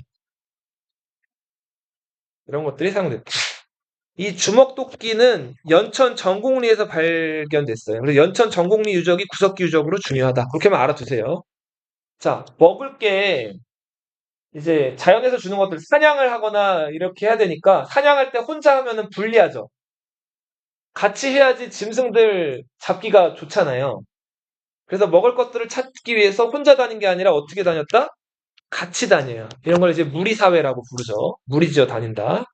이런 것들이 사용됐고. 이 주먹도끼는 연천 전곡리에서 발견됐어요. 그래서 연천 전곡리 유적이 구석기 유적으로 중요하다. 그렇게만 알아두세요. 자, 먹을 게 이제 자연에서 주는 것들 사냥을 하거나 이렇게 해야 되니까 사냥할 때 혼자 하면은 불리하죠. 같이 해야지 짐승들 잡기가 좋잖아요. 그래서 먹을 것들을 찾기 위해서 혼자 다닌 게 아니라 어떻게 다녔다? 같이 다녀요. 이런 걸 이제 무리사회라고 부르죠. 무리지어 다닌다.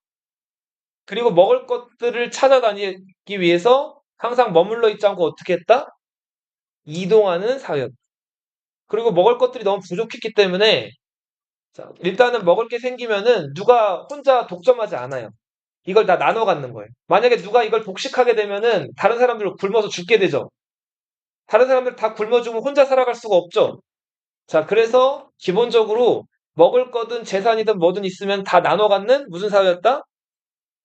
그리고 먹을 것들을 찾아다니기 위해서 항상 머물러 있지 않고 어떻게 했다? 이동하는 사회였다. 그리고 먹을 것들이 너무 부족했기 때문에 자, 일단은 먹을 게 생기면은 누가 혼자 독점하지 않아요. 이걸 다 나눠 갖는 거예요. 만약에 누가 이걸 독식하게 되면은 다른 사람들 굶어서 죽게 되죠. 다른 사람들 다 굶어 죽으면 혼자 살아갈 수가 없죠. 자, 그래서 기본적으로 먹을 거든 재산이든 뭐든 있으면 다 나눠 갖는 무슨 사회였다?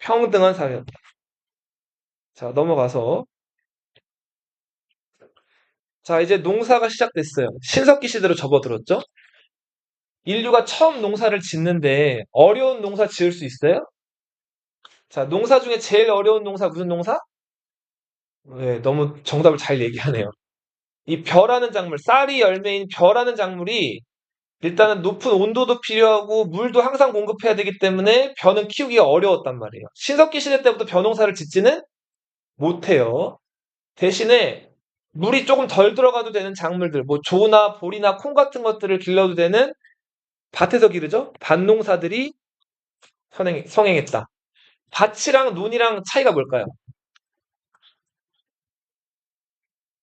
평등한 사회였다. 자, 넘어가서 자, 이제 농사가 시작됐어요. 신석기 시대로 접어들었죠? 인류가 처음 농사를 짓는데 어려운 농사 지을 수 있어요? 자, 농사 중에 제일 어려운 농사 무슨 농사? 네, 너무 정답을 잘 얘기하네요. 이 벼라는 작물, 쌀이 열매인 벼라는 작물이 일단은 높은 온도도 필요하고 물도 항상 공급해야 되기 때문에 벼는 키우기가 어려웠단 말이에요. 신석기 시대 때부터 벼 농사를 짓지는 못해요. 대신에 물이 조금 덜 들어가도 되는 작물들, 뭐 조나 보리나 콩 같은 것들을 길러도 되는 밭에서 기르죠? 밭농사들이 성행했다. 밭이랑 논이랑 차이가 뭘까요?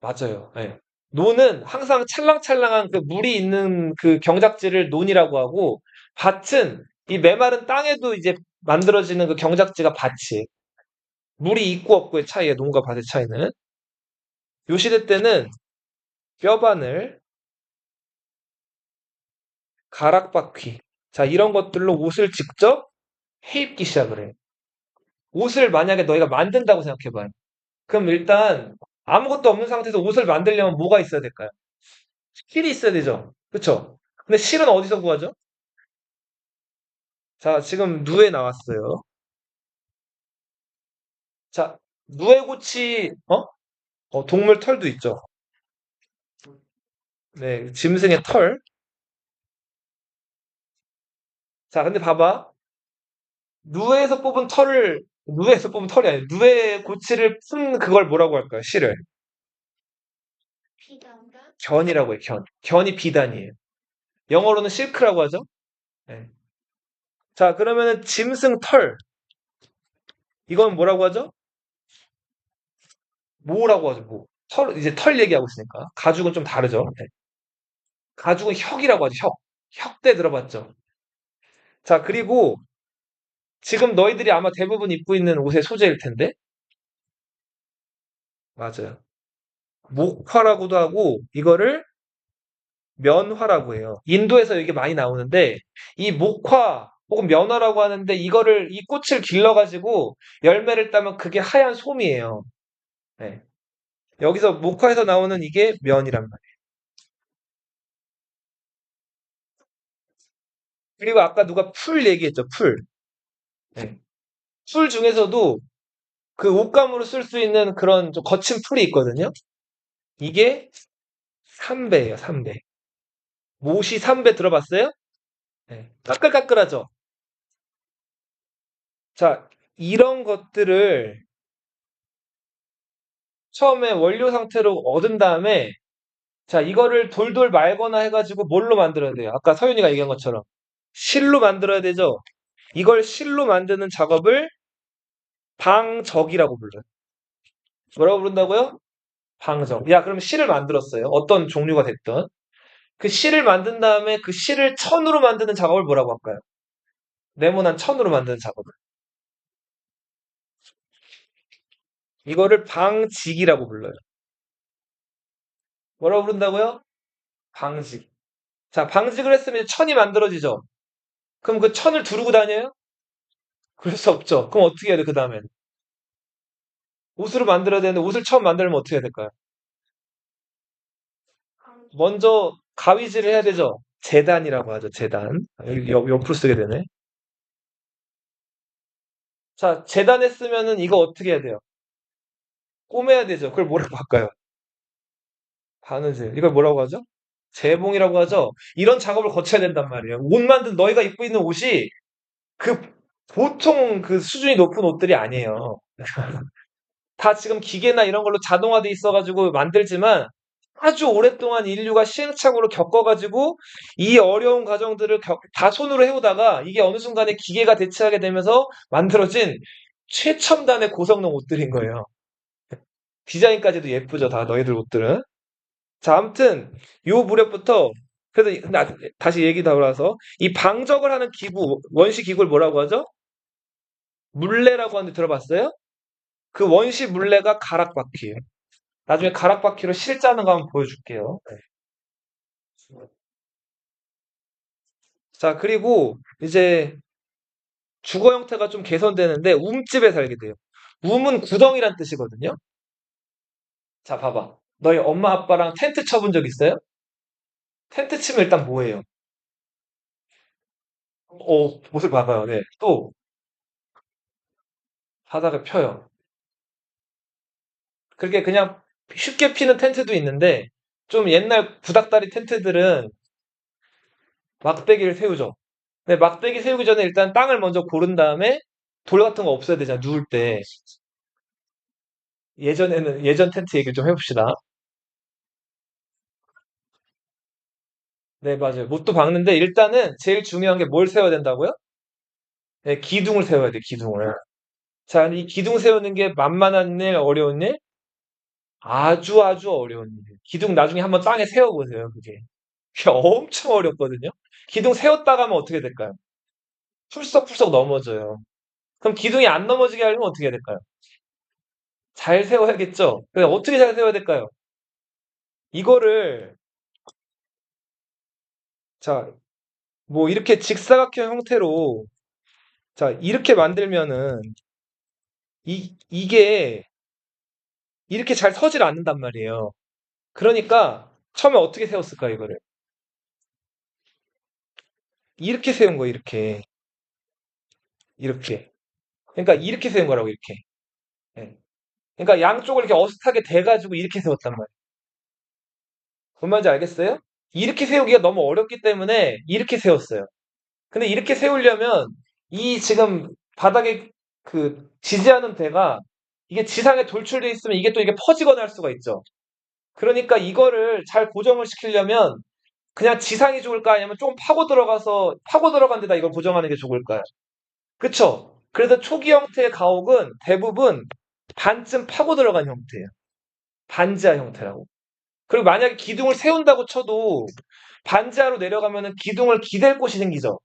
맞아요. 예. 논은 항상 찰랑찰랑한 그 물이 있는 그 경작지를 논이라고 하고, 밭은 이 메마른 땅에도 이제 만들어지는 그 경작지가 밭이에요. 물이 있고 없고의 차이에 논과 밭의 차이는. 요 시대 때는 뼈바늘, 가락바퀴, 자, 이런 것들로 옷을 직접 해입기 시작을 해요. 옷을 만약에 너희가 만든다고 생각해봐요. 그럼 일단 아무것도 없는 상태에서 옷을 만들려면 뭐가 있어야 될까요? 실이 있어야 되죠. 그쵸? 근데 실은 어디서 구하죠? 자, 지금 누에 나왔어요. 자, 누에고치, 동물 털도 있죠. 네, 짐승의 털. 자, 근데 봐봐. 누에에서 뽑은 털이 아니에요. 누에고치를 푼 그걸 뭐라고 할까요? 실을.
피던가?
견이라고 해요, 견. 견이 비단이에요. 영어로는 실크라고 하죠. 네. 자, 그러면은 짐승 털. 이건 뭐라고 하죠? 뭐라고 하죠, 뭐. 이제 털 얘기하고 있으니까. 가죽은 좀 다르죠. 네. 가죽은 혁이라고 하죠, 혁. 혁대 들어봤죠? 자, 그리고 지금 너희들이 아마 대부분 입고 있는 옷의 소재일 텐데. 맞아요. 목화라고도 하고, 이거를 면화라고 해요. 인도에서 이게 많이 나오는데, 이 목화 혹은 면화라고 하는데, 이 꽃을 길러가지고 열매를 따면 그게 하얀 솜이에요. 네. 여기서 목화에서 나오는 이게 면이란 말이에요. 그리고 아까 누가 풀 얘기했죠, 풀. 네. 풀 중에서도 그 옷감으로 쓸 수 있는 그런 좀 거친 풀이 있거든요. 이게 삼배예요, 삼배. 못이 삼배 들어봤어요? 네. 까끌까끌하죠? 자, 이런 것들을 처음에 원료 상태로 얻은 다음에, 자, 이거를 돌돌 말거나 해가지고 뭘로 만들어야 돼요? 아까 서윤이가 얘기한 것처럼. 실로 만들어야 되죠? 이걸 실로 만드는 작업을 방적이라고 불러요. 뭐라고 부른다고요? 방적. 야, 그럼 실을 만들었어요. 어떤 종류가 됐든. 그 실을 만든 다음에 그 실을 천으로 만드는 작업을 뭐라고 할까요? 네모난 천으로 만드는 작업을. 이거를 방직이라고 불러요. 뭐라고 부른다고요? 방직. 자, 방직을 했으면 천이 만들어지죠? 그럼 그 천을 두르고 다녀요? 그럴 수 없죠. 그럼 어떻게 해야 돼, 그 다음엔? 옷으로 만들어야 되는데 옷을 처음 만들면 어떻게 해야 될까요? 먼저 가위질을 해야 되죠. 재단이라고 하죠. 재단. 여기 옆으로 쓰게 되네. 자, 재단에 쓰면은 이거 어떻게 해야 돼요? 꼬매야 되죠. 그걸 뭐라고 할까요? 바느질. 이걸 뭐라고 하죠? 재봉이라고 하죠. 이런 작업을 거쳐야 된단 말이에요. 옷 만든 너희가 입고 있는 옷이 그 보통 그 수준이 높은 옷들이 아니에요. 다 지금 기계나 이런 걸로 자동화돼 있어가지고 만들지만 아주 오랫동안 인류가 시행착오를 겪어가지고 이 어려운 과정들을 다 손으로 해오다가 이게 어느 순간에 기계가 대체하게 되면서 만들어진 최첨단의 고성능 옷들인 거예요. 디자인까지도 예쁘죠, 다 너희들 옷들은. 자, 아무튼 요 무렵부터 그래서 다시 얘기 돌아와서 이 방적을 하는 기구, 원시 기구를 뭐라고 하죠? 물레라고 하는데 들어봤어요? 그 원시 물레가 가락바퀴예요. 나중에 가락바퀴로 실 짜는 거 한번 보여줄게요. 네. 자, 그리고 이제 주거 형태가 좀 개선되는데 움집에 살게 돼요. 움은 구덩이란 뜻이거든요. 자, 봐봐. 너희 엄마 아빠랑 텐트 쳐본 적 있어요? 텐트 치면 일단 뭐예요? 옷을 봐봐요. 네. 또 바닥을 펴요. 그렇게 그냥 쉽게 피는 텐트도 있는데 좀 옛날 구닥다리 텐트들은 막대기를 세우죠. 근데 막대기 세우기 전에 일단 땅을 먼저 고른 다음에 돌 같은 거 없어야 되잖아, 누울 때. 예전 텐트 얘기를 좀 해봅시다. 네, 맞아요. 못도 박는데 일단은 제일 중요한 게 뭘 세워야 된다고요? 네, 기둥을 세워야 돼, 기둥을. 자, 이 기둥 세우는 게 만만한 일, 어려운 일? 아주 아주 어려운 일. 기둥 나중에 한번 땅에 세워보세요, 그게. 그게 엄청 어렵거든요. 기둥 세웠다가 하면 어떻게 될까요? 풀썩풀썩 넘어져요. 그럼 기둥이 안 넘어지게 하려면 어떻게 해야 될까요? 잘 세워야겠죠? 근데 어떻게 잘 세워야 될까요? 이거를, 자, 뭐 이렇게 직사각형 형태로, 자, 이렇게 만들면은, 이게 이렇게 잘 서질 않는단 말이에요. 그러니까 처음에 어떻게 세웠을까, 이거를? 이렇게 세운 거예요, 이렇게. 이렇게. 그러니까 이렇게 세운 거라고, 이렇게. 예. 그러니까 양쪽을 이렇게 어슷하게 대가지고 이렇게 세웠단 말이에요. 뭔 말인지 알겠어요? 이렇게 세우기가 너무 어렵기 때문에 이렇게 세웠어요. 근데 이렇게 세우려면 이 지금 바닥에 그 지지하는 대가 이게 지상에 돌출돼 있으면 이게 또 이게 퍼지거나 할 수가 있죠. 그러니까 이거를 잘 고정을 시키려면 그냥 지상이 좋을까 아니면 좀 파고 들어가서 파고 들어간 데다 이걸 고정하는 게 좋을까요? 그쵸? 그래서 초기 형태의 가옥은 대부분 반쯤 파고 들어간 형태예요. 반지하 형태라고. 그리고 만약에 기둥을 세운다고 쳐도 반지하로 내려가면은 기둥을 기댈 곳이 생기죠.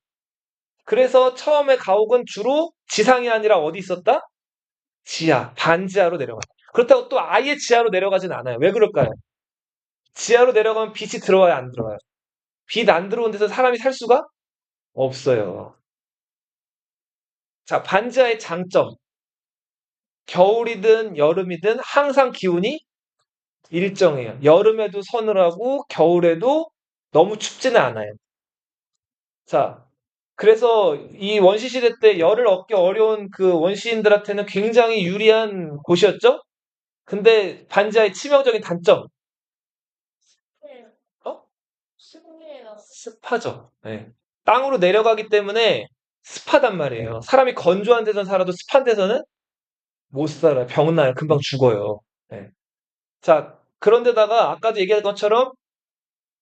그래서 처음에 가옥은 주로 지상이 아니라 어디 있었다? 지하, 반지하로 내려갔다. 그렇다고 또 아예 지하로 내려가진 않아요. 왜 그럴까요? 지하로 내려가면 빛이 들어와야 안 들어와요. 빛 안 들어온 데서 사람이 살 수가 없어요. 자, 반지하의 장점. 겨울이든 여름이든 항상 기온이 일정해요. 여름에도 서늘하고 겨울에도 너무 춥지는 않아요. 자, 그래서 이 원시시대 때 열을 얻기 어려운 그 원시인들한테는 굉장히 유리한 곳이었죠? 근데 반지하의 치명적인 단점,
네,
어?
신기해요.
습하죠. 네. 땅으로 내려가기 때문에 습하단 말이에요. 사람이 건조한 데서 살아도 습한 데서는 못 살아요. 병나요. 금방 죽어요. 네. 자, 그런데다가 아까도 얘기한 것처럼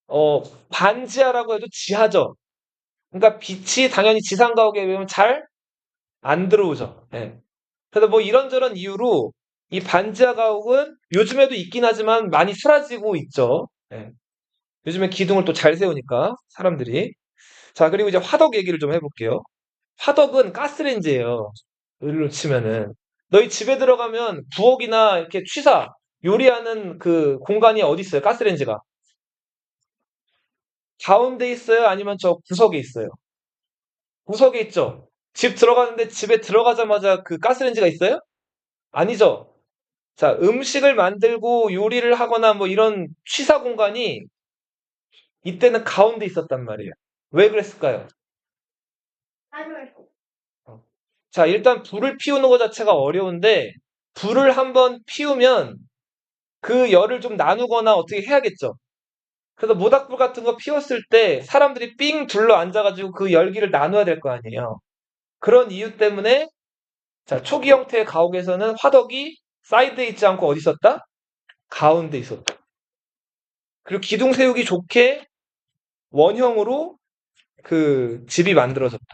어, 반지하라고 해도 지하죠. 그러니까 빛이 당연히 지상 가옥에 비하면 잘 안 들어오죠. 예. 그래서 뭐 이런저런 이유로 이 반지하 가옥은 요즘에도 있긴 하지만 많이 사라지고 있죠. 예. 요즘에 기둥을 또 잘 세우니까 사람들이. 자, 그리고 이제 화덕 얘기를 좀 해볼게요. 화덕은 가스레인지예요. 을로 치면은 너희 집에 들어가면 부엌이나 이렇게 취사 요리하는 그 공간이 어디 있어요? 가스레인지가 가운데 있어요? 아니면 저 구석에 있어요? 구석에 있죠. 집 들어가는데 집에 들어가자마자 그 가스레인지가 있어요? 아니죠. 자, 음식을 만들고 요리를 하거나 뭐 이런 취사 공간이 이때는 가운데 있었단 말이에요. 왜 그랬을까요?
하늘.
어. 자, 일단 불을 피우는 것 자체가 어려운데, 불을 한번 피우면 그 열을 좀 나누거나 어떻게 해야겠죠. 그래서 모닥불 같은 거 피웠을 때 사람들이 삥 둘러 앉아가지고 그 열기를 나눠야 될 거 아니에요. 그런 이유 때문에 자, 초기 형태의 가옥에서는 화덕이 사이드에 있지 않고 어디 있었다? 가운데 있었다. 그리고 기둥 세우기 좋게 원형으로 그 집이 만들어졌다.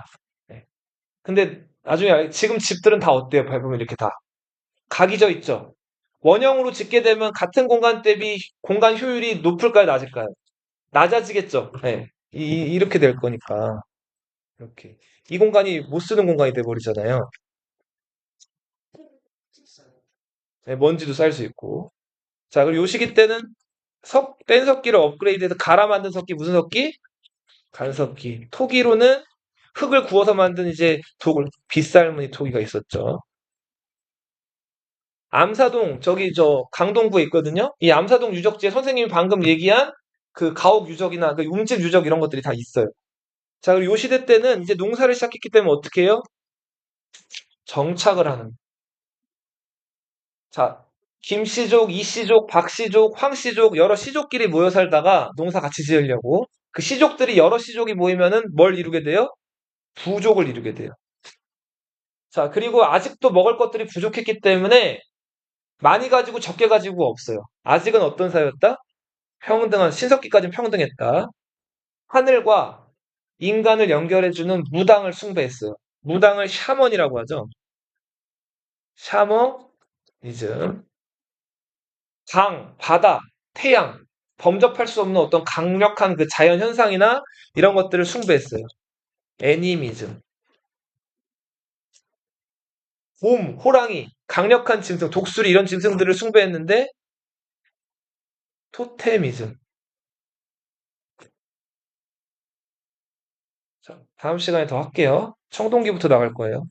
네. 근데 나중에 지금 집들은 다 어때요? 밟으면 이렇게 다 각이 져 있죠. 원형으로 짓게 되면 같은 공간 대비 공간 효율이 높을까요? 낮을까요? 낮아지겠죠. 네. 이렇게 될 거니까. 이렇게. 이 공간이 못 쓰는 공간이 돼 버리잖아요. 네, 먼지도 쌓일 수 있고. 자, 그리고 요 시기 때는 뗀 석기를 업그레이드해서 갈아 만든 석기 무슨 석기? 간석기. 토기로는 흙을 구워서 만든 이제 빗살무늬 토기가 있었죠. 암사동 저기 저 강동구에 있거든요. 이 암사동 유적지에 선생님이 방금 얘기한 그 가옥 유적이나 그 움집 유적 이런 것들이 다 있어요. 자, 그리고 요 시대 때는 이제 농사를 시작했기 때문에 어떻게 해요? 정착을 하는. 자, 김씨족, 이씨족, 박씨족, 황씨족 여러 씨족끼리 모여 살다가 농사 같이 지으려고 그 씨족들이 여러 씨족이 모이면은 뭘 이루게 돼요? 부족을 이루게 돼요. 자, 그리고 아직도 먹을 것들이 부족했기 때문에 많이 가지고 적게 가지고 없어요. 아직은 어떤 사회였다? 평등한, 신석기까지는 평등했다. 하늘과 인간을 연결해주는 무당을 숭배했어요. 무당을 샤먼이라고 하죠. 샤머니즘. 강, 바다, 태양, 범접할 수 없는 어떤 강력한 그 자연 현상이나 이런 것들을 숭배했어요. 애니미즘. 곰, 호랑이, 강력한 짐승, 독수리 이런 짐승들을 숭배했는데 토테미즘. 자, 다음 시간에 더 할게요. 청동기부터 나갈 거예요.